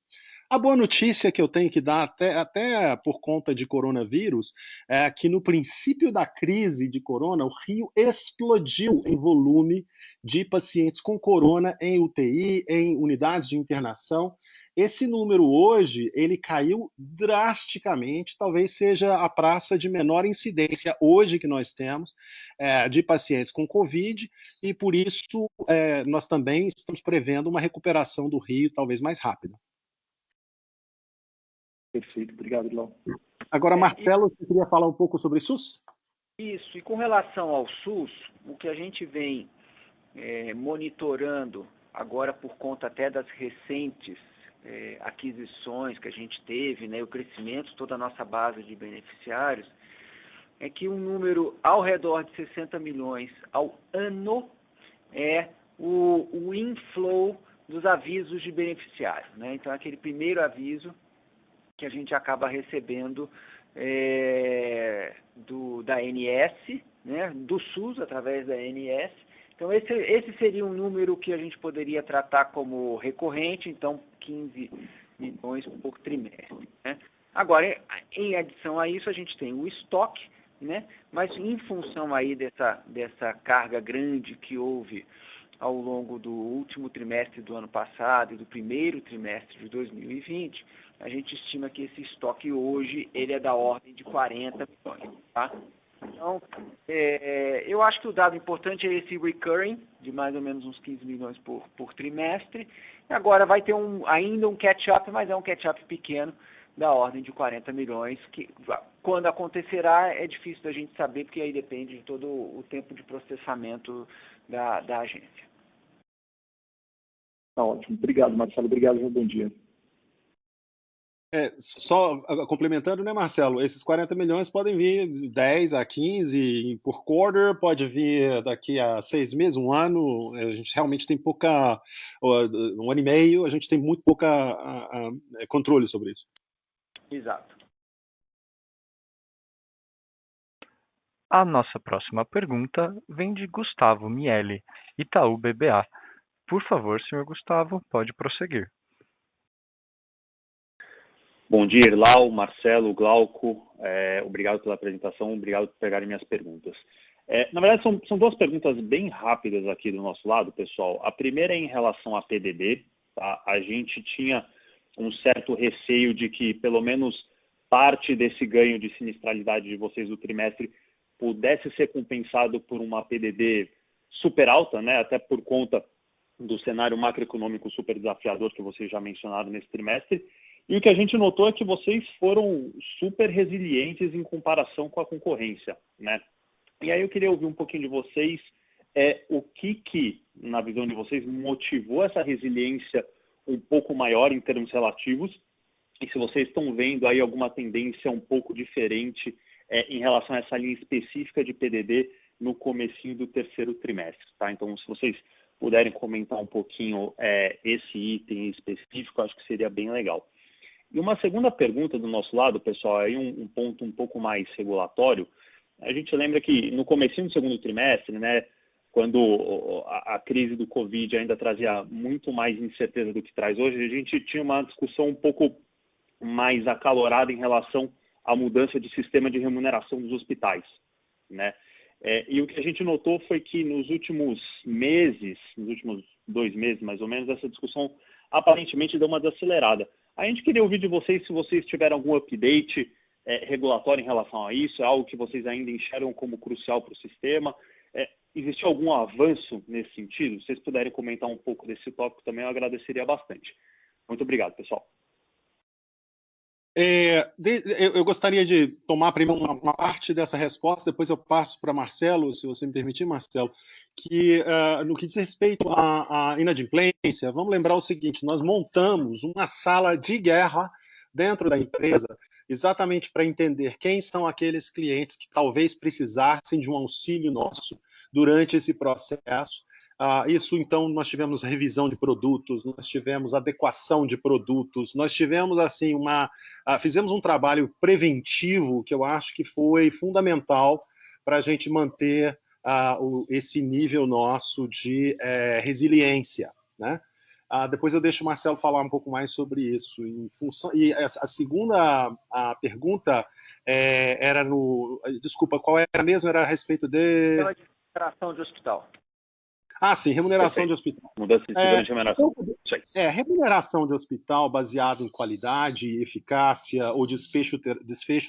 A boa notícia que eu tenho que dar, até por conta de coronavírus, é que no princípio da crise de corona, o Rio explodiu em volume de pacientes com corona em UTI, em unidades de internação. Esse número hoje, ele caiu drasticamente, talvez seja a praça de menor incidência hoje que nós temos de pacientes com Covid, e por isso nós também estamos prevendo uma recuperação do Rio talvez mais rápida. Perfeito, obrigado, Ilau. Agora, Marcelo, você queria falar um pouco sobre SUS? Isso, e com relação ao SUS, o que a gente vem monitorando agora por conta até das recentes aquisições que a gente teve, né, o crescimento, toda a nossa base de beneficiários, é que um número ao redor de 60 milhões ao ano é o inflow dos avisos de beneficiário, né? Então, aquele primeiro aviso que a gente acaba recebendo da ANS, né, do SUS, através da ANS. Então, esse seria um número que a gente poderia tratar como recorrente, então 15 milhões por trimestre, né? Agora, em adição a isso, a gente tem o estoque, né, mas em função aí dessa carga grande que houve ao longo do último trimestre do ano passado e do primeiro trimestre de 2020, a gente estima que esse estoque hoje ele é da ordem de 40 milhões. Tá? Então, eu acho que o dado importante é esse recurring, de mais ou menos uns 15 milhões por trimestre. Agora vai ter ainda um catch-up, mas é um catch-up pequeno, da ordem de 40 milhões, que quando acontecerá é difícil da gente saber, porque aí depende de todo o tempo de processamento da agência. Tá ótimo. Obrigado, Marcelo. Obrigado, João. Bom dia. Só complementando, né, Marcelo? Esses 40 milhões podem vir 10 a 15 por quarter, pode vir daqui a 6 meses, um ano. A gente realmente tem pouca, um ano e meio, a gente tem muito pouca controle sobre isso. Exato. A nossa próxima pergunta vem de Gustavo Miele, Itaú BBA. Por favor, senhor Gustavo, pode prosseguir. Bom dia, Irlau, Marcelo, Glauco. Obrigado pela apresentação, obrigado por pegarem minhas perguntas. Na verdade, são duas perguntas bem rápidas aqui do nosso lado, pessoal. A primeira é em relação a PDD. Tá? A gente tinha um certo receio de que, pelo menos, parte desse ganho de sinistralidade de vocês do trimestre pudesse ser compensado por uma PDD super alta, né? Até por conta do cenário macroeconômico super desafiador que vocês já mencionaram nesse trimestre. E o que a gente notou é que vocês foram super resilientes em comparação com a concorrência, né? E aí eu queria ouvir um pouquinho de vocês, o que, na visão de vocês, motivou essa resiliência um pouco maior em termos relativos, e se vocês estão vendo aí alguma tendência um pouco diferente em relação a essa linha específica de PDD no comecinho do terceiro trimestre, tá? Então, se vocês puderem comentar um pouquinho esse item específico, acho que seria bem legal. E uma segunda pergunta do nosso lado, pessoal, aí um ponto um pouco mais regulatório. A gente lembra que no comecinho do segundo trimestre, né, quando a crise do Covid ainda trazia muito mais incerteza do que traz hoje, a gente tinha uma discussão um pouco mais acalorada em relação à mudança de sistema de remuneração dos hospitais, né? E o que a gente notou foi que nos últimos meses, nos últimos 2 meses mais ou menos, essa discussão aparentemente deu uma desacelerada. A gente queria ouvir de vocês se vocês tiveram algum update regulatório em relação a isso, é algo que vocês ainda enxergam como crucial para o sistema. Existiu algum avanço nesse sentido? Se vocês puderem comentar um pouco desse tópico também, eu agradeceria bastante. Muito obrigado, pessoal. Eu gostaria de tomar primeiro uma parte dessa resposta, depois eu passo para Marcelo, se você me permitir, Marcelo, que no que diz respeito à inadimplência, vamos lembrar o seguinte, nós montamos uma sala de guerra dentro da empresa, exatamente para entender quem são aqueles clientes que talvez precisassem de um auxílio nosso durante esse processo. Isso, então, nós tivemos revisão de produtos, nós tivemos adequação de produtos, nós tivemos, assim, fizemos um trabalho preventivo que eu acho que foi fundamental para a gente manter esse nível nosso de resiliência, né? Depois eu deixo o Marcelo falar um pouco mais sobre isso. E a segunda pergunta era Desculpa, qual era mesmo? Era a respeito de... Remuneração de hospital. Sim, remuneração de hospital. Mudança de sistema de remuneração. Remuneração de hospital baseado em qualidade, eficácia ou desfecho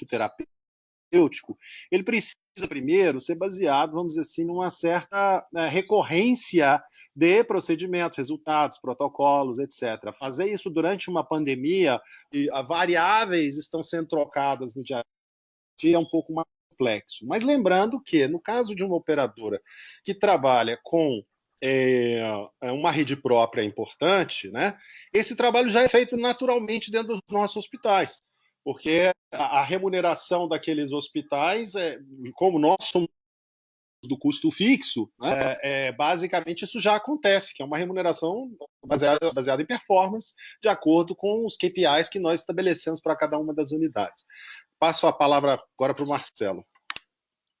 terapêutico, ele precisa primeiro ser baseado, vamos dizer assim, numa certa recorrência de procedimentos, resultados, protocolos, etc. Fazer isso durante uma pandemia, e variáveis estão sendo trocadas no dia a dia, é um pouco mais complexo. Mas lembrando que, no caso de uma operadora que trabalha com uma rede própria importante, né? Esse trabalho já é feito naturalmente dentro dos nossos hospitais, porque a remuneração daqueles hospitais, como nós somos do custo fixo, né? Basicamente isso já acontece, que é uma remuneração baseada em performance, de acordo com os KPIs que nós estabelecemos para cada uma das unidades. Passo a palavra agora para o Marcelo.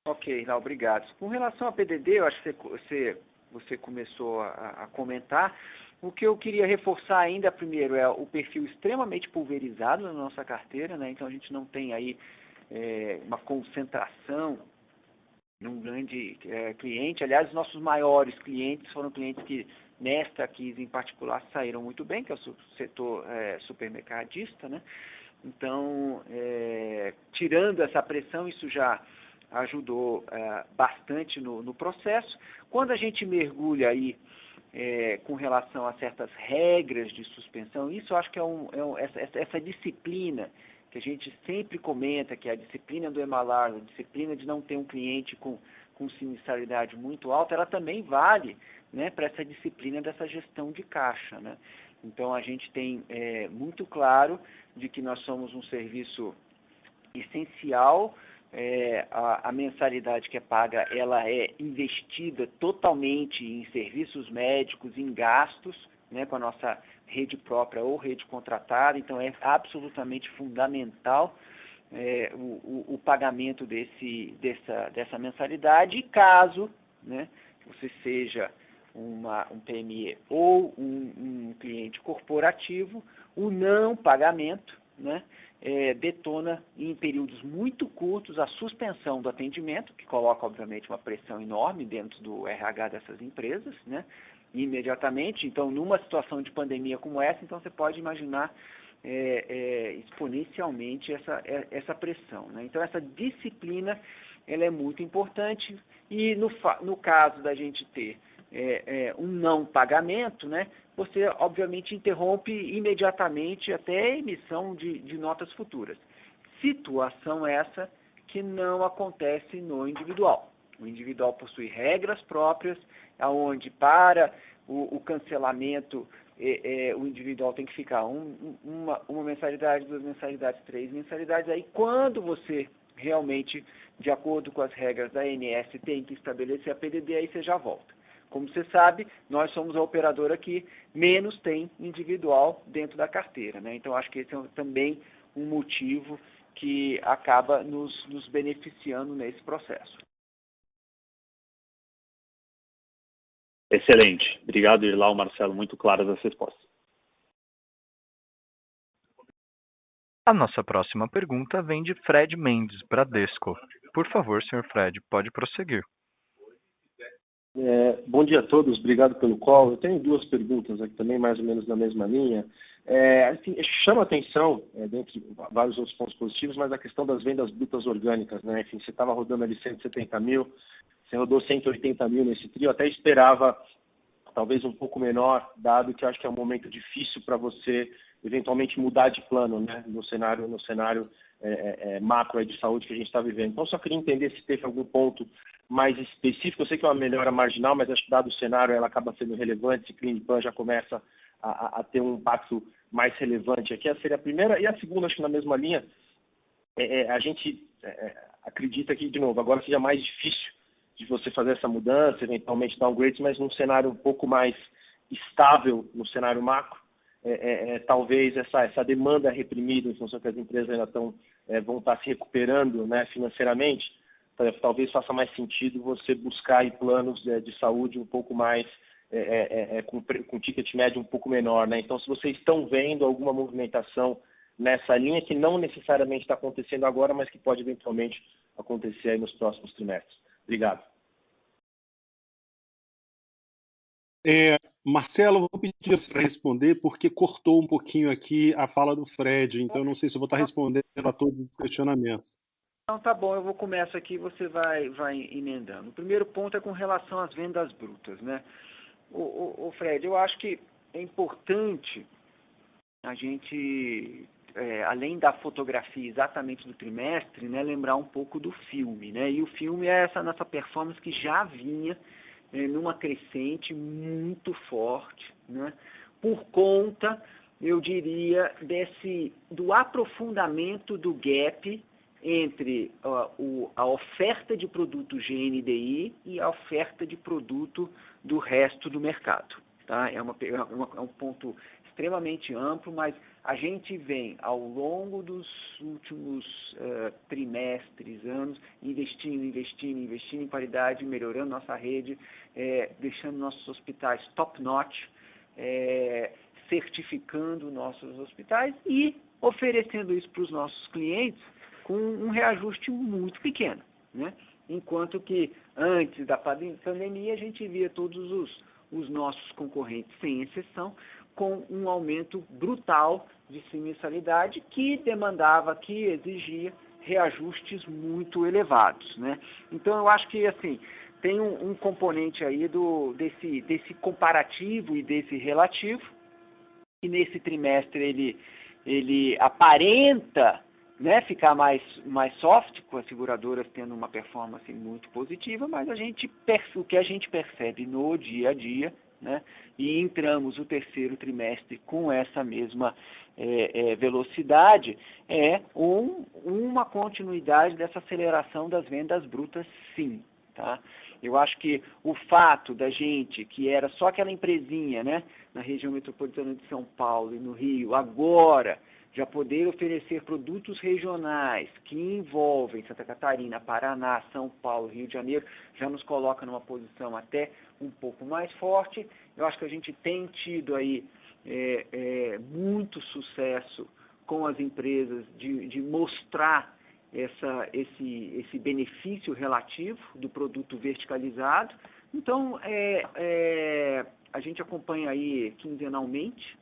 Ok, não, obrigado. Com relação a PDD, eu acho que você começou a comentar. O que eu queria reforçar ainda, primeiro, é o perfil extremamente pulverizado na nossa carteira, né? Então a gente não tem aí uma concentração num grande cliente. Aliás, nossos maiores clientes foram clientes que, nesta crise em particular, saíram muito bem, que é o setor supermercadista, né? Então, tirando essa pressão, isso já ajudou bastante no processo. Quando a gente mergulha aí com relação a certas regras de suspensão, isso eu acho que essa disciplina que a gente sempre comenta, que é a disciplina do MLR, a disciplina de não ter um cliente com sinistralidade muito alta, ela também vale, né, para essa disciplina dessa gestão de caixa, né? Então, a gente tem muito claro de que nós somos um serviço essencial. A mensalidade que é paga, ela é investida totalmente em serviços médicos, em gastos, né, com a nossa rede própria ou rede contratada. Então, é absolutamente fundamental o pagamento dessa mensalidade. E caso, né, você seja um PME ou um cliente corporativo, o não pagamento, né, detona em períodos muito curtos a suspensão do atendimento, que coloca, obviamente, uma pressão enorme dentro do RH dessas empresas, né, imediatamente. Então, numa situação de pandemia como essa, então você pode imaginar exponencialmente essa pressão, né? Então, essa disciplina ela é muito importante e no caso da gente ter um não pagamento, né, você obviamente interrompe imediatamente até a emissão de notas futuras. Situação essa que não acontece no individual. O individual possui regras próprias, onde para o cancelamento o individual tem que ficar uma mensalidade, 2 mensalidades, 3 mensalidades. Aí quando você realmente, de acordo com as regras da ANS, tem que estabelecer a PDD, aí você já volta. Como você sabe, nós somos a operadora que menos tem individual dentro da carteira, né? Então, acho que esse é também um motivo que acaba nos beneficiando nesse processo. Excelente. Obrigado, Irlau, Marcelo. Muito claras as respostas. A nossa próxima pergunta vem de Fred Mendes, Bradesco. Por favor, senhor Fred, pode prosseguir. Bom dia a todos, obrigado pelo call. Eu tenho 2 perguntas aqui também, mais ou menos na mesma linha. Assim, chama a atenção, dentre vários outros pontos positivos, mas a questão das vendas brutas orgânicas, né? Enfim, você estava rodando ali 170 mil, você rodou 180 mil nesse trio, até esperava talvez um pouco menor, dado que eu acho que é um momento difícil para você eventualmente mudar de plano, né? No cenário macro aí de saúde que a gente está vivendo. Então, só queria entender se teve algum ponto mais específico. Eu sei que é uma melhora marginal, mas acho que dado o cenário ela acaba sendo relevante, se o Clean Plan já começa a ter um impacto mais relevante aqui. Essa seria a primeira. E a segunda, acho que na mesma linha, a gente acredita que, de novo, agora seja mais difícil de você fazer essa mudança, eventualmente downgrades, mas num cenário um pouco mais estável no cenário macro. Talvez essa demanda reprimida, em função que as empresas ainda vão estar se recuperando, né, financeiramente, talvez faça mais sentido você buscar aí planos de saúde um pouco mais, com ticket médio um pouco menor, né? Então, se vocês estão vendo alguma movimentação nessa linha, que não necessariamente está acontecendo agora, mas que pode eventualmente acontecer aí nos próximos trimestres. Obrigado. Marcelo, vou pedir você para responder, porque cortou um pouquinho aqui a fala do Fred, então eu não sei se eu vou estar respondendo a todos os questionamentos. Então, tá bom, eu começo aqui e você vai emendando. O primeiro ponto é com relação às vendas brutas, né? O Fred, eu acho que é importante a gente, além da fotografia exatamente do trimestre, né, lembrar um pouco do filme, né? E o filme é essa nossa performance que já vinha numa crescente muito forte, né? Por conta, eu diria, do aprofundamento do gap entre a oferta de produto GNDI e a oferta de produto do resto do mercado. Tá? É um ponto extremamente amplo, mas a gente vem, ao longo dos últimos trimestres, anos, investindo em qualidade, melhorando nossa rede, deixando nossos hospitais top-notch, certificando nossos hospitais e oferecendo isso para os nossos clientes com um reajuste muito pequeno, né? Enquanto que antes da pandemia a gente via todos os nossos concorrentes, sem exceção, com um aumento brutal de mensalidade que demandava, que exigia reajustes muito elevados, né? Então eu acho que assim tem um componente aí desse comparativo e desse relativo, que nesse trimestre ele aparenta, né, ficar mais soft, com as seguradoras tendo uma performance muito positiva, mas o que a gente percebe no dia a dia, né, e entramos o terceiro trimestre com essa mesma velocidade, é uma continuidade dessa aceleração das vendas brutas, sim. Tá? Eu acho que o fato da gente, que era só aquela empresinha, né, na região metropolitana de São Paulo e no Rio, agora já poder oferecer produtos regionais que envolvem Santa Catarina, Paraná, São Paulo, Rio de Janeiro, já nos coloca numa posição até um pouco mais forte. Eu acho que a gente tem tido aí muito sucesso com as empresas de mostrar esse benefício relativo do produto verticalizado. Então, a gente acompanha aí quinzenalmente,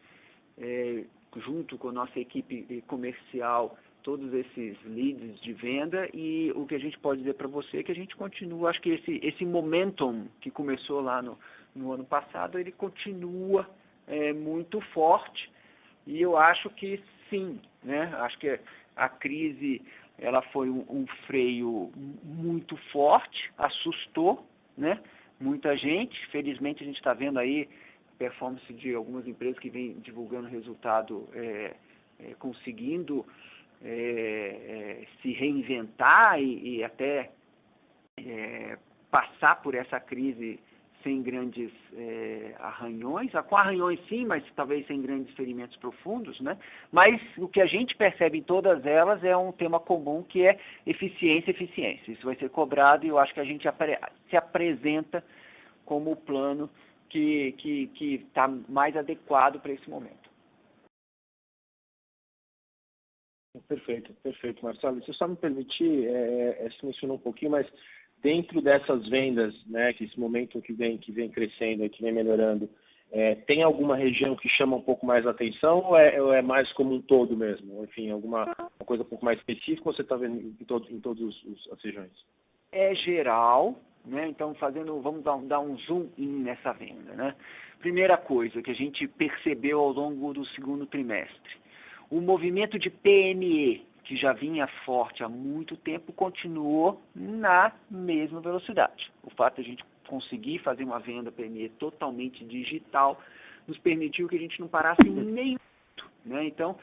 junto com a nossa equipe comercial, todos esses leads de venda, e o que a gente pode dizer para você é que a gente continua, acho que esse momentum que começou lá no ano passado, ele continua muito forte, e eu acho que sim, né? Acho que a crise ela foi um freio muito forte, assustou, né, muita gente. Felizmente a gente está vendo aí a performance de algumas empresas que vêm divulgando resultado, conseguindo se reinventar e até passar por essa crise sem grandes arranhões, com arranhões sim, mas talvez sem grandes ferimentos profundos, né? Mas o que a gente percebe em todas elas é um tema comum, que é eficiência. Isso vai ser cobrado, e eu acho que a gente se apresenta como o plano que está mais adequado para esse momento. Perfeito, Marcelo. Se você só me permitir, se mencionou um pouquinho, mas dentro dessas vendas, né, que esse momento que vem crescendo, que vem melhorando, tem alguma região que chama um pouco mais a atenção, ou é mais como um todo mesmo? Enfim, uma coisa um pouco mais específica, ou você está vendo em todas as regiões? É geral, né? Então vamos dar um zoom in nessa venda, né? Primeira coisa que a gente percebeu ao longo do segundo trimestre, o movimento de PME, que já vinha forte há muito tempo, continuou na mesma velocidade. O fato de a gente conseguir fazer uma venda PME totalmente digital nos permitiu que a gente não parasse nem muito, né? Então,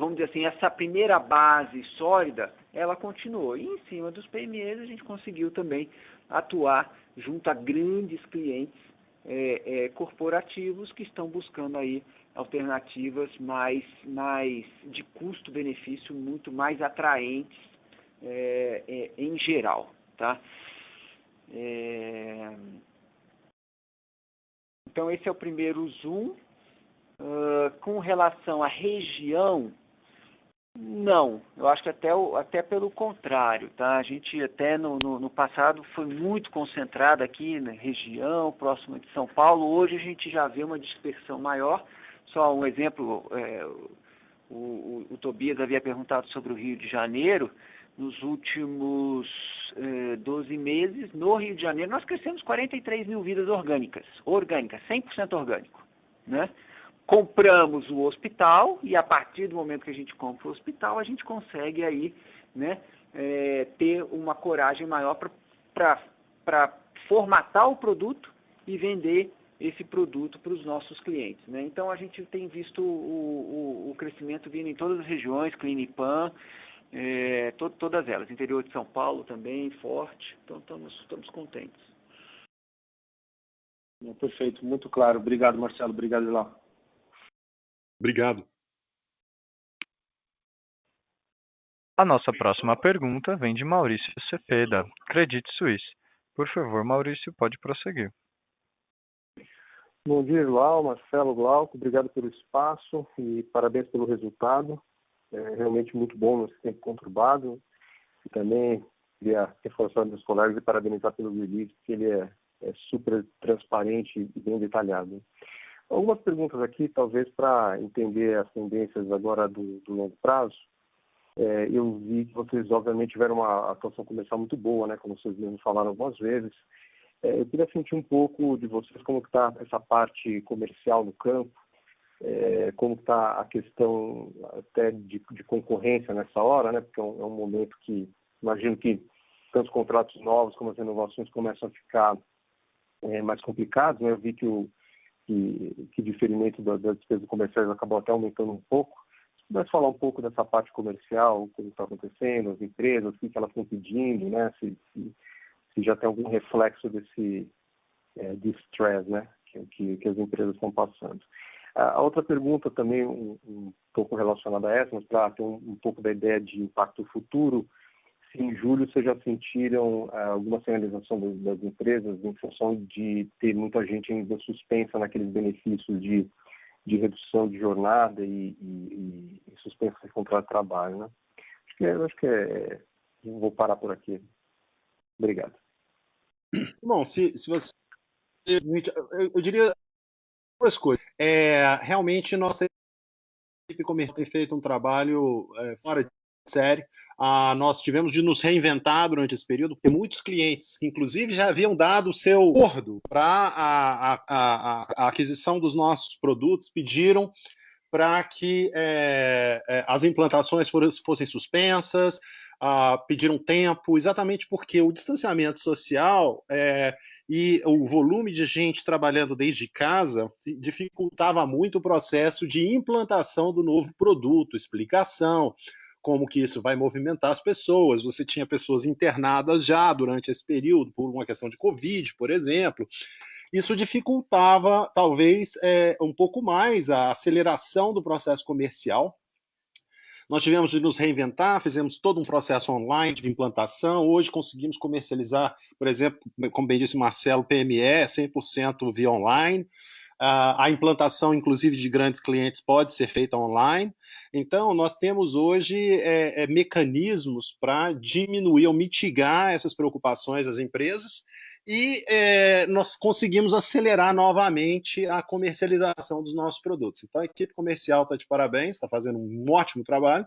vamos dizer assim, essa primeira base sólida, ela continuou. E em cima dos PMEs a gente conseguiu também atuar junto a grandes clientes corporativos que estão buscando aí alternativas mais de custo-benefício, muito mais atraentes em geral, tá? Então esse é o primeiro zoom. Com relação à região, não, eu acho que até pelo contrário, tá? A gente até no passado foi muito concentrado aqui na região, próxima de São Paulo. Hoje a gente já vê uma dispersão maior. Só um exemplo, o Tobias havia perguntado sobre o Rio de Janeiro. Nos últimos 12 meses, no Rio de Janeiro, nós crescemos 43 mil vidas orgânicas, 100% orgânico, né? Compramos o hospital, e a partir do momento que a gente compra o hospital, a gente consegue aí, né, ter uma coragem maior para formatar o produto e vender esse produto para os nossos clientes, né? Então a gente tem visto o crescimento vindo em todas as regiões, Clinipan, todas elas, interior de São Paulo também, forte, então estamos contentes. Perfeito, muito claro. Obrigado, Marcelo. Obrigado, Ilau. Obrigado. A nossa próxima pergunta vem de Maurício Cepeda, Credit Suisse. Por favor, Maurício, pode prosseguir. Bom dia, Ilau, Marcelo, Glauco. Obrigado pelo espaço e parabéns pelo resultado. É realmente muito bom nesse tempo conturbado. E também queria reforçar meus colegas e parabenizar pelo release, porque ele é super transparente e bem detalhado. Algumas perguntas aqui, talvez para entender as tendências agora do longo prazo. Eu vi que vocês, obviamente, tiveram uma atuação comercial muito boa, né, como vocês mesmos falaram algumas vezes. Eu queria sentir um pouco de vocês como está essa parte comercial no campo, como está a questão até de concorrência nessa hora, né, porque é um momento que, imagino que tanto os contratos novos como as renovações começam a ficar mais complicados, né? Eu vi que o diferimento das despesas comerciais acabou até aumentando um pouco. Se pudesse falar um pouco dessa parte comercial, como está acontecendo, as empresas, o que elas estão pedindo, né? Se já tem algum reflexo desse stress, né? Que as empresas estão passando. A outra pergunta também, um pouco relacionada a essa, mas para ter um pouco da ideia de impacto futuro, se em julho vocês já sentiram alguma sinalização das empresas em função de ter muita gente ainda suspensa naqueles benefícios de de redução de jornada e suspensão de contrato de trabalho, né? Acho que vou parar por aqui. Obrigado. Bom, se você... Eu diria duas coisas. Realmente, nossa equipe comercial tem feito um trabalho fora de série. Nós tivemos de nos reinventar durante esse período, porque muitos clientes, que inclusive já haviam dado o seu acordo para a aquisição dos nossos produtos, pediram para que as implantações fossem suspensas, pediram tempo, exatamente porque o distanciamento social e o volume de gente trabalhando desde casa dificultava muito o processo de implantação do novo produto, explicação, como que isso vai movimentar as pessoas. Você tinha pessoas internadas já durante esse período, por uma questão de Covid, por exemplo. Isso dificultava, talvez, um pouco mais a aceleração do processo comercial. Nós tivemos de nos reinventar, fizemos todo um processo online de implantação. Hoje conseguimos comercializar, por exemplo, como bem disse o Marcelo, PME 100% via online. A implantação, inclusive, de grandes clientes pode ser feita online. Então, nós temos hoje mecanismos para diminuir ou mitigar essas preocupações das empresas e nós conseguimos acelerar novamente a comercialização dos nossos produtos. Então, a equipe comercial está de parabéns, está fazendo um ótimo trabalho.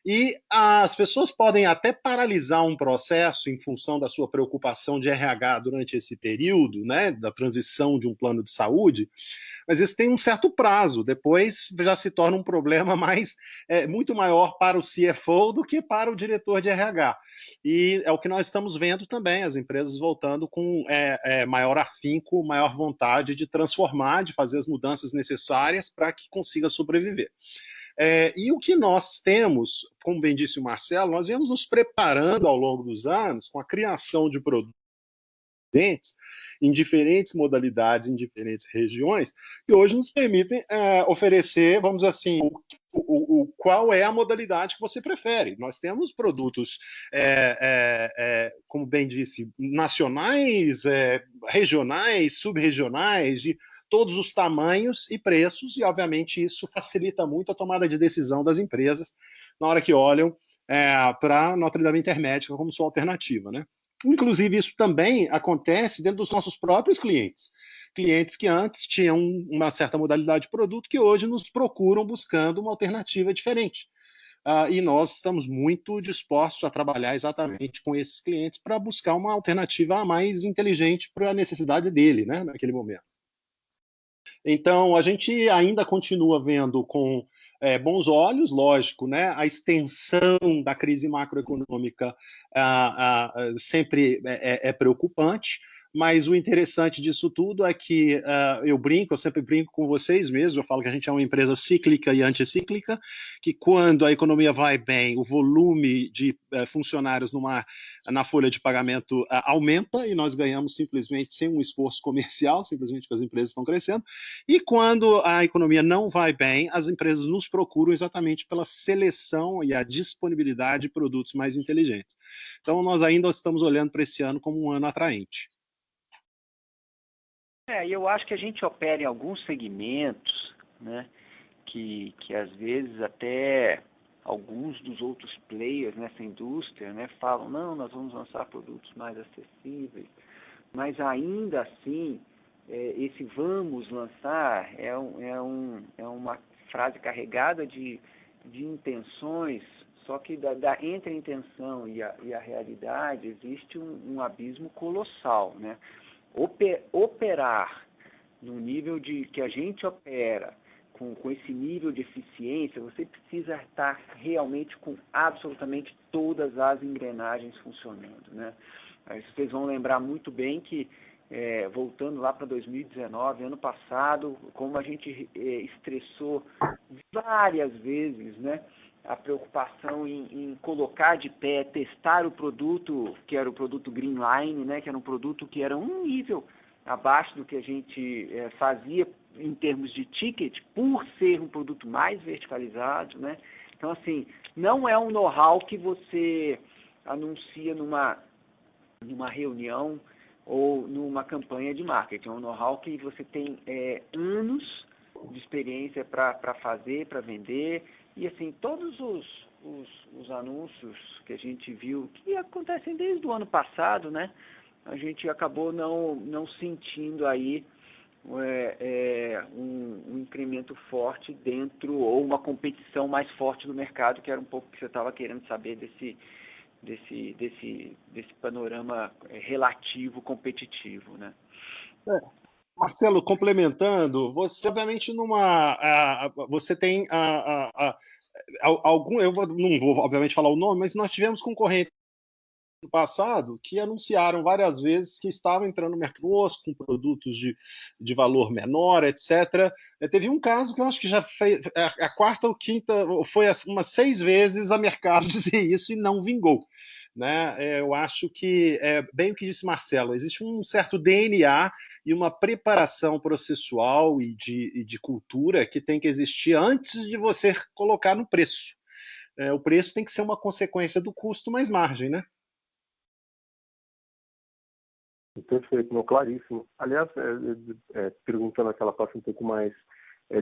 E as pessoas podem até paralisar um processo em função da sua preocupação de RH durante esse período, né, da transição de um plano de saúde, mas isso tem um certo prazo. Depois já se torna um problema muito maior para o CFO do que para o diretor de RH. E é o que nós estamos vendo também, as empresas voltando com maior afinco, maior vontade de transformar, de fazer as mudanças necessárias para que consiga sobreviver. E o que nós temos, como bem disse o Marcelo, nós viemos nos preparando ao longo dos anos com a criação de produtos em diferentes modalidades, em diferentes regiões, que hoje nos permitem oferecer, vamos dizer assim, qual é a modalidade que você prefere. Nós temos produtos, como bem disse, nacionais, regionais, subregionais, de todos os tamanhos e preços, e obviamente isso facilita muito a tomada de decisão das empresas na hora que olham para a Notre-Dame Intermédica como sua alternativa, né? Inclusive, isso também acontece dentro dos nossos próprios clientes. Clientes que antes tinham uma certa modalidade de produto que hoje nos procuram buscando uma alternativa diferente. E nós estamos muito dispostos a trabalhar exatamente com esses clientes para buscar uma alternativa mais inteligente para a necessidade dele, né, naquele momento. Então, a gente ainda continua vendo com bons olhos, lógico, né? A extensão da crise macroeconômica sempre é preocupante, mas o interessante disso tudo é que eu sempre brinco com vocês mesmo, eu falo que a gente é uma empresa cíclica e anticíclica, que quando a economia vai bem, o volume de funcionários na folha de pagamento aumenta e nós ganhamos simplesmente sem um esforço comercial, simplesmente porque as empresas estão crescendo, e quando a economia não vai bem, as empresas nos procuram exatamente pela seleção e a disponibilidade de produtos mais inteligentes. Então, nós ainda estamos olhando para esse ano como um ano atraente. Eu acho que a gente opera em alguns segmentos, né, que às vezes até alguns dos outros players nessa indústria, né, falam, não, nós vamos lançar produtos mais acessíveis, mas ainda assim, esse vamos lançar é uma frase carregada de intenções, só que entre a intenção e a realidade existe um abismo colossal, né? Operar no nível que a gente opera, com esse nível de eficiência, você precisa estar realmente com absolutamente todas as engrenagens funcionando, né? Aí vocês vão lembrar muito bem que, voltando lá para 2019, ano passado, como a gente estressou várias vezes, né, a preocupação em colocar de pé, testar o produto, que era o produto Greenline, né, que era um produto que era um nível abaixo do que a gente fazia em termos de ticket, por ser um produto mais verticalizado, né? Então, assim, não é um know-how que você anuncia numa reunião ou numa campanha de marketing. É um know-how que você tem anos de experiência para fazer, para vender, e assim, todos os anúncios que a gente viu, que acontecem desde o ano passado, né? A gente acabou não sentindo aí um incremento forte dentro, ou uma competição mais forte do mercado, que era um pouco que você estava querendo saber desse panorama relativo competitivo, né? Marcelo, complementando, você obviamente você tem algum, não vou obviamente falar o nome, mas nós tivemos concorrentes no passado que anunciaram várias vezes que estavam entrando no mercado com produtos de valor menor, etc. Teve um caso que eu acho que já foi a quarta ou quinta, foi umas 6 vezes a mercado dizer isso e não vingou. Né? Eu acho que, bem o que disse Marcelo, existe um certo DNA e uma preparação processual e de cultura que tem que existir antes de você colocar no preço. O preço tem que ser uma consequência do custo mais margem, né? Perfeito, não, claríssimo. Aliás, perguntando aquela parte um pouco mais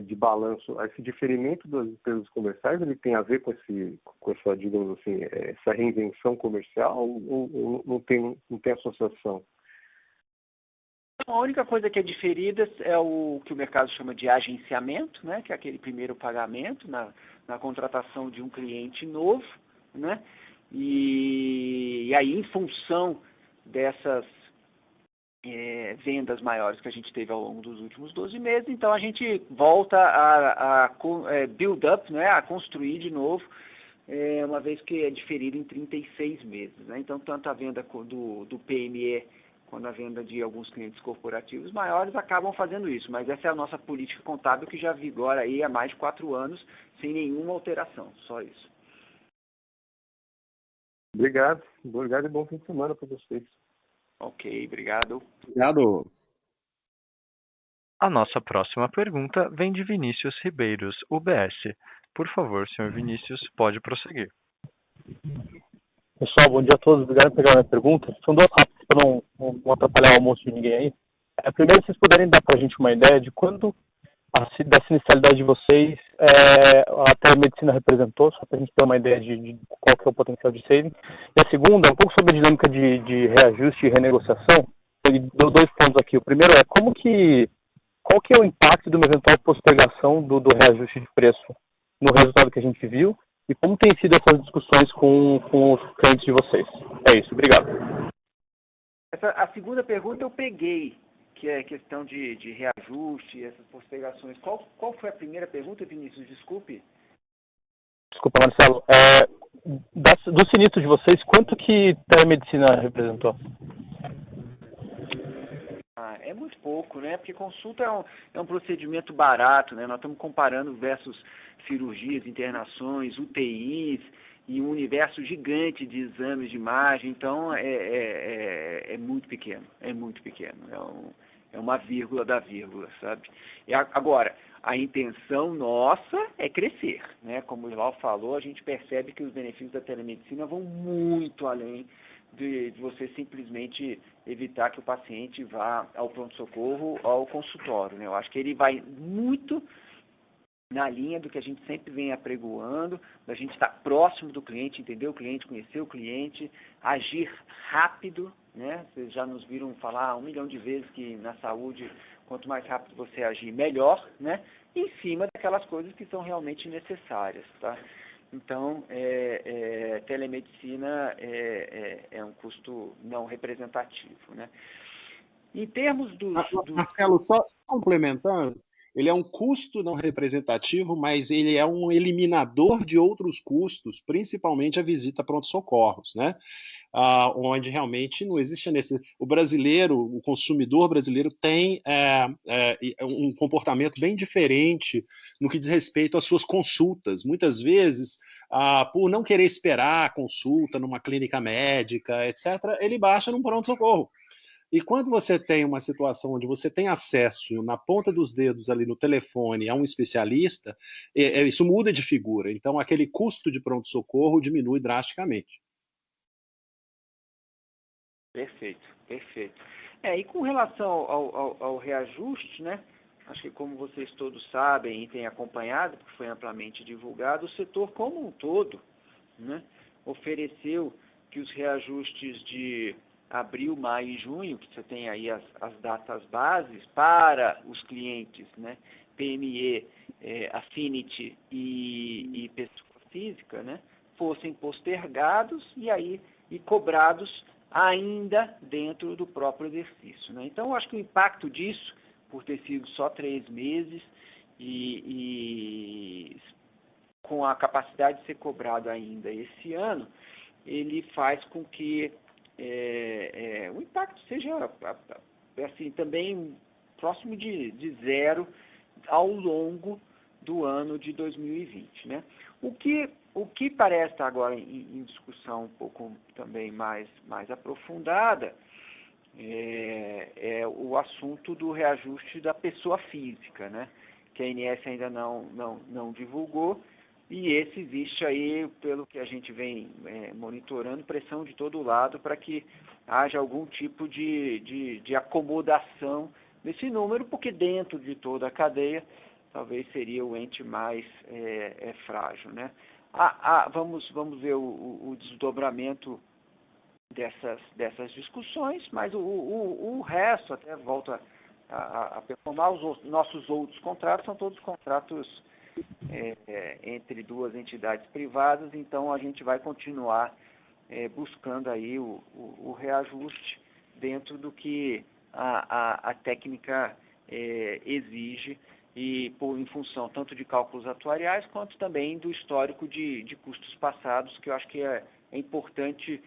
de balanço, esse diferimento das despesas comerciais, ele tem a ver com essa, digamos assim, essa reinvenção comercial ou não tem associação? A única coisa que é diferida é o que o mercado chama de agenciamento, né? Que é aquele primeiro pagamento na contratação de um cliente novo, né? E aí, em função dessas vendas maiores que a gente teve ao longo dos últimos 12 meses, então a gente volta a build up, né, a construir de novo, uma vez que é diferido em 36 meses. Né? Então, tanto a venda do PME quanto a venda de alguns clientes corporativos maiores acabam fazendo isso, mas essa é a nossa política contábil que já vigora aí há mais de 4 anos, sem nenhuma alteração, só isso. Obrigado e bom fim de semana para vocês. Ok, obrigado. Obrigado. A nossa próxima pergunta vem de Vinícius Ribeiros, UBS. Por favor, senhor Vinícius, pode prosseguir. Pessoal, bom dia a todos. Obrigado por pegar a minha pergunta. São 2 rápidas para não atrapalhar o almoço de ninguém aí. Primeiro, se vocês puderem dar para a gente uma ideia de quanto da sinistralidade de vocês a telemedicina representou, só para a gente ter uma ideia de qual que é o potencial de saving. E a segunda, um pouco sobre a dinâmica de reajuste e renegociação. Eu dou 2 pontos aqui. O primeiro é qual que é o impacto de uma eventual postergação do reajuste de preço no resultado que a gente viu e como tem sido essas discussões com os clientes de vocês. É isso, obrigado. A segunda pergunta eu peguei, que é a questão de reajuste, essas postergações. Qual foi a primeira pergunta, Vinícius? Desculpe. Desculpa, Marcelo. Do sinistro de vocês, quanto que telemedicina representou? É muito pouco, né? Porque consulta é um procedimento barato, né? Nós estamos comparando versus cirurgias, internações, UTIs e um universo gigante de exames de imagem. Então, é muito pequeno, é uma vírgula da vírgula, sabe? Agora, a intenção nossa é crescer, né? Como o Islau falou, a gente percebe que os benefícios da telemedicina vão muito além de você simplesmente evitar que o paciente vá ao pronto-socorro ou ao consultório, né? Eu acho que ele vai muito na linha do que a gente sempre vem apregoando, da gente estar próximo do cliente, entender o cliente, conhecer o cliente, agir rápido, né? Vocês já nos viram falar 1 milhão de vezes que na saúde, quanto mais rápido você agir, melhor, né? Em cima daquelas coisas que são realmente necessárias, tá? Então, telemedicina é um custo não representativo, né? Em termos Marcelo, só complementando, ele é um custo não representativo, mas ele é um eliminador de outros custos, principalmente a visita a pronto-socorros, né? Onde realmente não existe o brasileiro, o consumidor brasileiro tem um comportamento bem diferente no que diz respeito às suas consultas. Muitas vezes, por não querer esperar a consulta numa clínica médica, etc., ele baixa num pronto-socorro. E quando você tem uma situação onde você tem acesso na ponta dos dedos ali no telefone a um especialista, isso muda de figura. Então, aquele custo de pronto-socorro diminui drasticamente. Perfeito. E com relação ao reajuste, né? acho que como vocês todos sabem e têm acompanhado, porque foi amplamente divulgado, o setor como um todo, né, ofereceu que os reajustes de abril, maio e junho, que você tem aí as datas bases para os clientes, né, PME, Affinity e pessoa física, né, fossem postergados e cobrados ainda dentro do próprio exercício, né? Então, eu acho que o impacto disso, por ter sido só 3 meses e com a capacidade de ser cobrado ainda esse ano, ele faz com que o impacto seja assim, também próximo de zero ao longo do ano de 2020, né? O que parece estar agora em discussão um pouco também mais aprofundada é o assunto do reajuste da pessoa física, né? Que a ANS ainda não divulgou, e esse existe aí, pelo que a gente vem monitorando, pressão de todo lado para que haja algum tipo de acomodação nesse número, porque dentro de toda a cadeia talvez seria o ente mais frágil, né? Vamos ver o desdobramento dessas discussões, mas o resto, até volta a performar, os nossos outros contratos são todos contratos entre duas entidades privadas, então a gente vai continuar buscando aí o reajuste dentro do que a técnica exige, e em função tanto de cálculos atuariais quanto também do histórico de custos passados, que eu acho que é importante.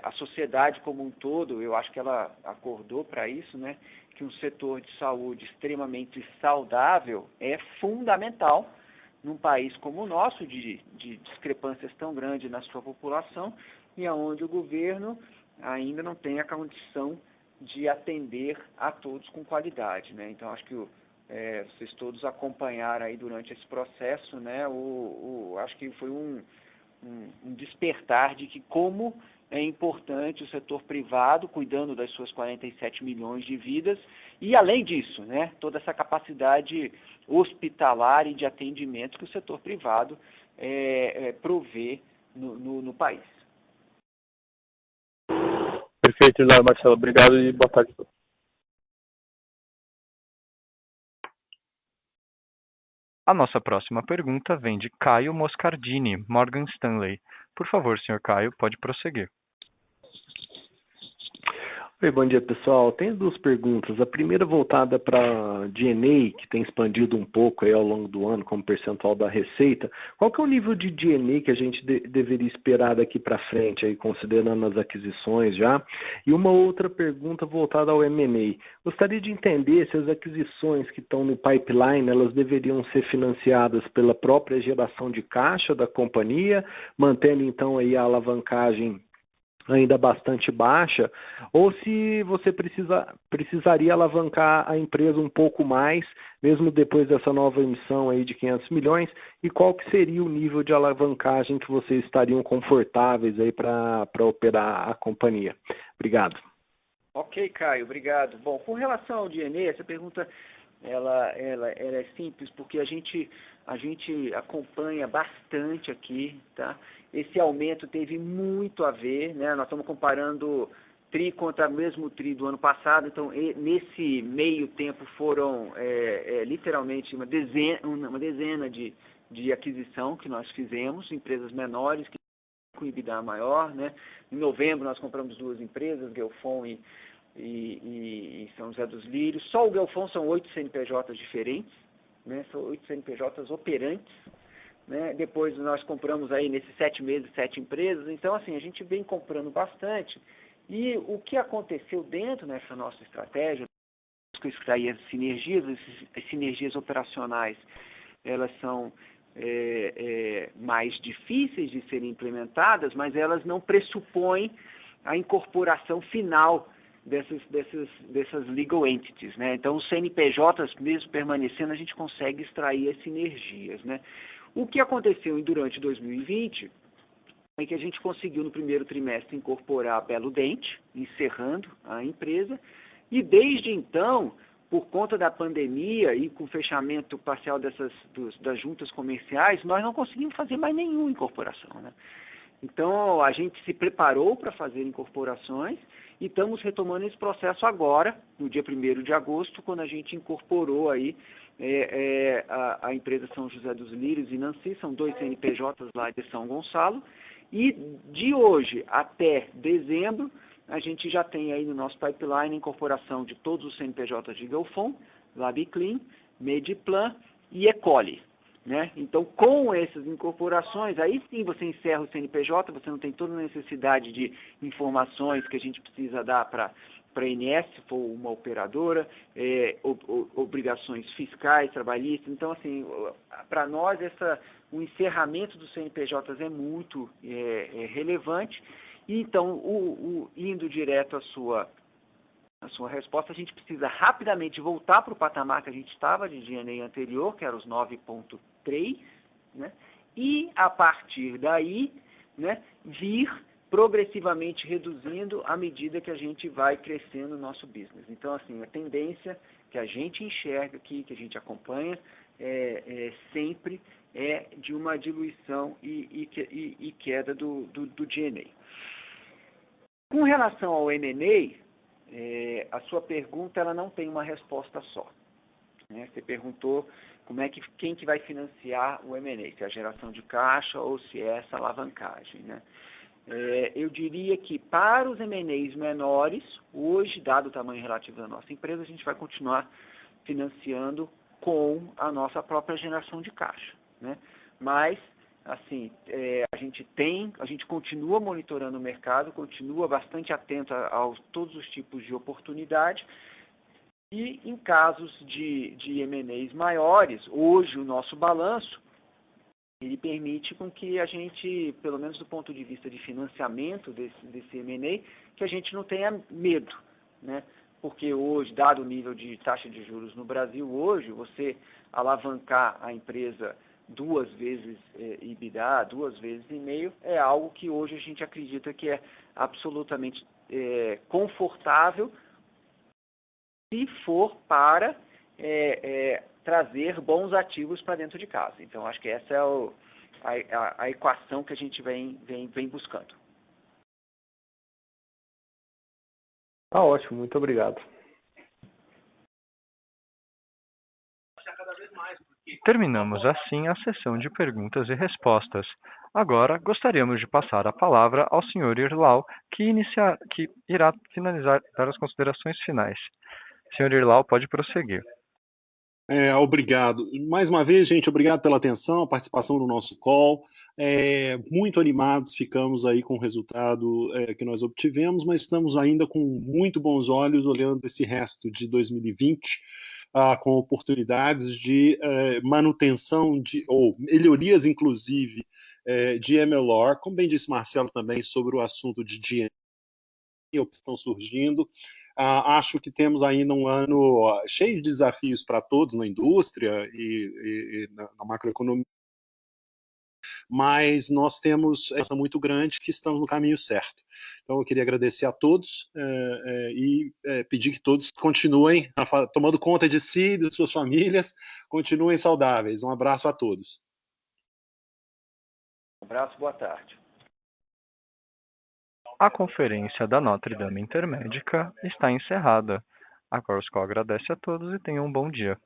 A sociedade como um todo, eu acho que ela acordou para isso, né, que um setor de saúde extremamente saudável é fundamental num país como o nosso, de discrepâncias tão grandes na sua população, e onde o governo ainda não tem a condição de atender a todos com qualidade, né? Então, acho que vocês todos acompanharam aí durante esse processo, né, acho que foi um despertar de que como é importante o setor privado cuidando das suas 47 milhões de vidas e, além disso, né, toda essa capacidade hospitalar e de atendimento que o setor privado provê no país. Perfeito, Hilário, Marcelo. Obrigado e boa tarde a todos. A nossa próxima pergunta vem de Caio Moscardini, Morgan Stanley. Por favor, senhor Caio, pode prosseguir. Oi, bom dia, pessoal. Tenho 2 perguntas. A primeira voltada para D&A, que tem expandido um pouco aí ao longo do ano como percentual da receita. Qual que é o nível de D&A que a gente deveria esperar daqui para frente, aí, considerando as aquisições já? E uma outra pergunta voltada ao M&A. Gostaria de entender se as aquisições que estão no pipeline, elas deveriam ser financiadas pela própria geração de caixa da companhia, mantendo então aí a alavancagem ainda bastante baixa, ou se você precisaria alavancar a empresa um pouco mais, mesmo depois dessa nova emissão aí de 500 milhões, e qual que seria o nível de alavancagem que vocês estariam confortáveis aí para operar a companhia? Obrigado. Ok, Caio, obrigado. Bom, com relação ao D&A, essa pergunta ela é simples, porque a gente acompanha bastante aqui, tá? Esse aumento teve muito a ver, né? Nós estamos comparando TRI contra o mesmo TRI do ano passado, então nesse meio tempo foram literalmente uma dezena de aquisição que nós fizemos, empresas menores que com EBITDA maior, né? Em novembro nós compramos 2 empresas, Guelfon e São José dos Lírios. Só o Guelfon são 8 CNPJs diferentes, né? São 8 CNPJs operantes, né? Depois nós compramos aí nesses 7 meses 7 empresas. Então, assim, a gente vem comprando bastante. E o que aconteceu dentro dessa nossa estratégia, extrair as sinergias operacionais, elas são mais difíceis de serem implementadas, mas elas não pressupõem a incorporação final dessas legal entities, né? Então, os CNPJs, mesmo permanecendo, a gente consegue extrair as sinergias, né? O que aconteceu durante 2020 é que a gente conseguiu, no primeiro trimestre, incorporar a Belo Dente, encerrando a empresa, e desde então, por conta da pandemia e com o fechamento parcial das juntas comerciais, nós não conseguimos fazer mais nenhuma incorporação, né? Então, a gente se preparou para fazer incorporações e estamos retomando esse processo agora, no dia 1º de agosto, quando a gente incorporou aí a empresa São José dos Lírios e Nancy, são 2 CNPJs lá de São Gonçalo, e de hoje até dezembro, a gente já tem aí no nosso pipeline a incorporação de todos os CNPJs de Gelfon, LabClean, Mediplan e Ecoli. Né? Então, com essas incorporações, aí sim você encerra o CNPJ, você não tem toda a necessidade de informações que a gente precisa dar para a INS, se for uma operadora, obrigações fiscais, trabalhistas. Então, assim, para nós, o encerramento dos CNPJs é muito relevante. E, então, indo direto à sua resposta, a gente precisa rapidamente voltar para o patamar que a gente estava de G&A anterior, que era os 9,3, né? E a partir daí, né, vir progressivamente reduzindo à medida que a gente vai crescendo o nosso business. Então, assim, a tendência que a gente enxerga aqui, que a gente acompanha, sempre é de uma diluição e queda do G&A. Com relação ao M&A, a sua pergunta ela não tem uma resposta só. Né? Você perguntou quem que vai financiar o M&A, se é a geração de caixa ou se é essa alavancagem. Né? Eu diria que para os M&As menores, hoje, dado o tamanho relativo da nossa empresa, a gente vai continuar financiando com a nossa própria geração de caixa. Né? Mas, assim, a gente continua monitorando o mercado, continua bastante atento a todos os tipos de oportunidade e em casos de M&As maiores, hoje o nosso balanço, ele permite com que a gente, pelo menos do ponto de vista de financiamento desse M&A, que a gente não tenha medo, né? Porque hoje, dado o nível de taxa de juros no Brasil, hoje, você alavancar a empresa 2 vezes EBITDA, 2 vezes e meio, é algo que hoje a gente acredita que é absolutamente confortável se for para trazer bons ativos para dentro de casa. Então, acho que essa é a equação que a gente vem buscando. Tá ótimo, muito obrigado. Terminamos assim a sessão de perguntas e respostas. Agora, gostaríamos de passar a palavra ao Sr. Irlau, que irá finalizar dar as considerações finais. Sr. Irlau, pode prosseguir. Obrigado. Mais uma vez, gente, obrigado pela atenção, a participação no nosso call. Muito animados ficamos aí com o resultado que nós obtivemos, mas estamos ainda com muito bons olhos olhando esse resto de 2020, com oportunidades de manutenção ou melhorias, inclusive, de MLR, como bem disse Marcelo também sobre o assunto de G&A que estão surgindo. Acho que temos ainda um ano cheio de desafios para todos na indústria e na macroeconomia, mas nós temos essa muito grande que estamos no caminho certo. Então, eu queria agradecer a todos e pedir que todos continuem tomando conta de si e de suas famílias, continuem saudáveis. Um abraço a todos. Um abraço, boa tarde. A conferência da Notre Dame Intermédica está encerrada. A Coruscol agradece a todos e tenham um bom dia.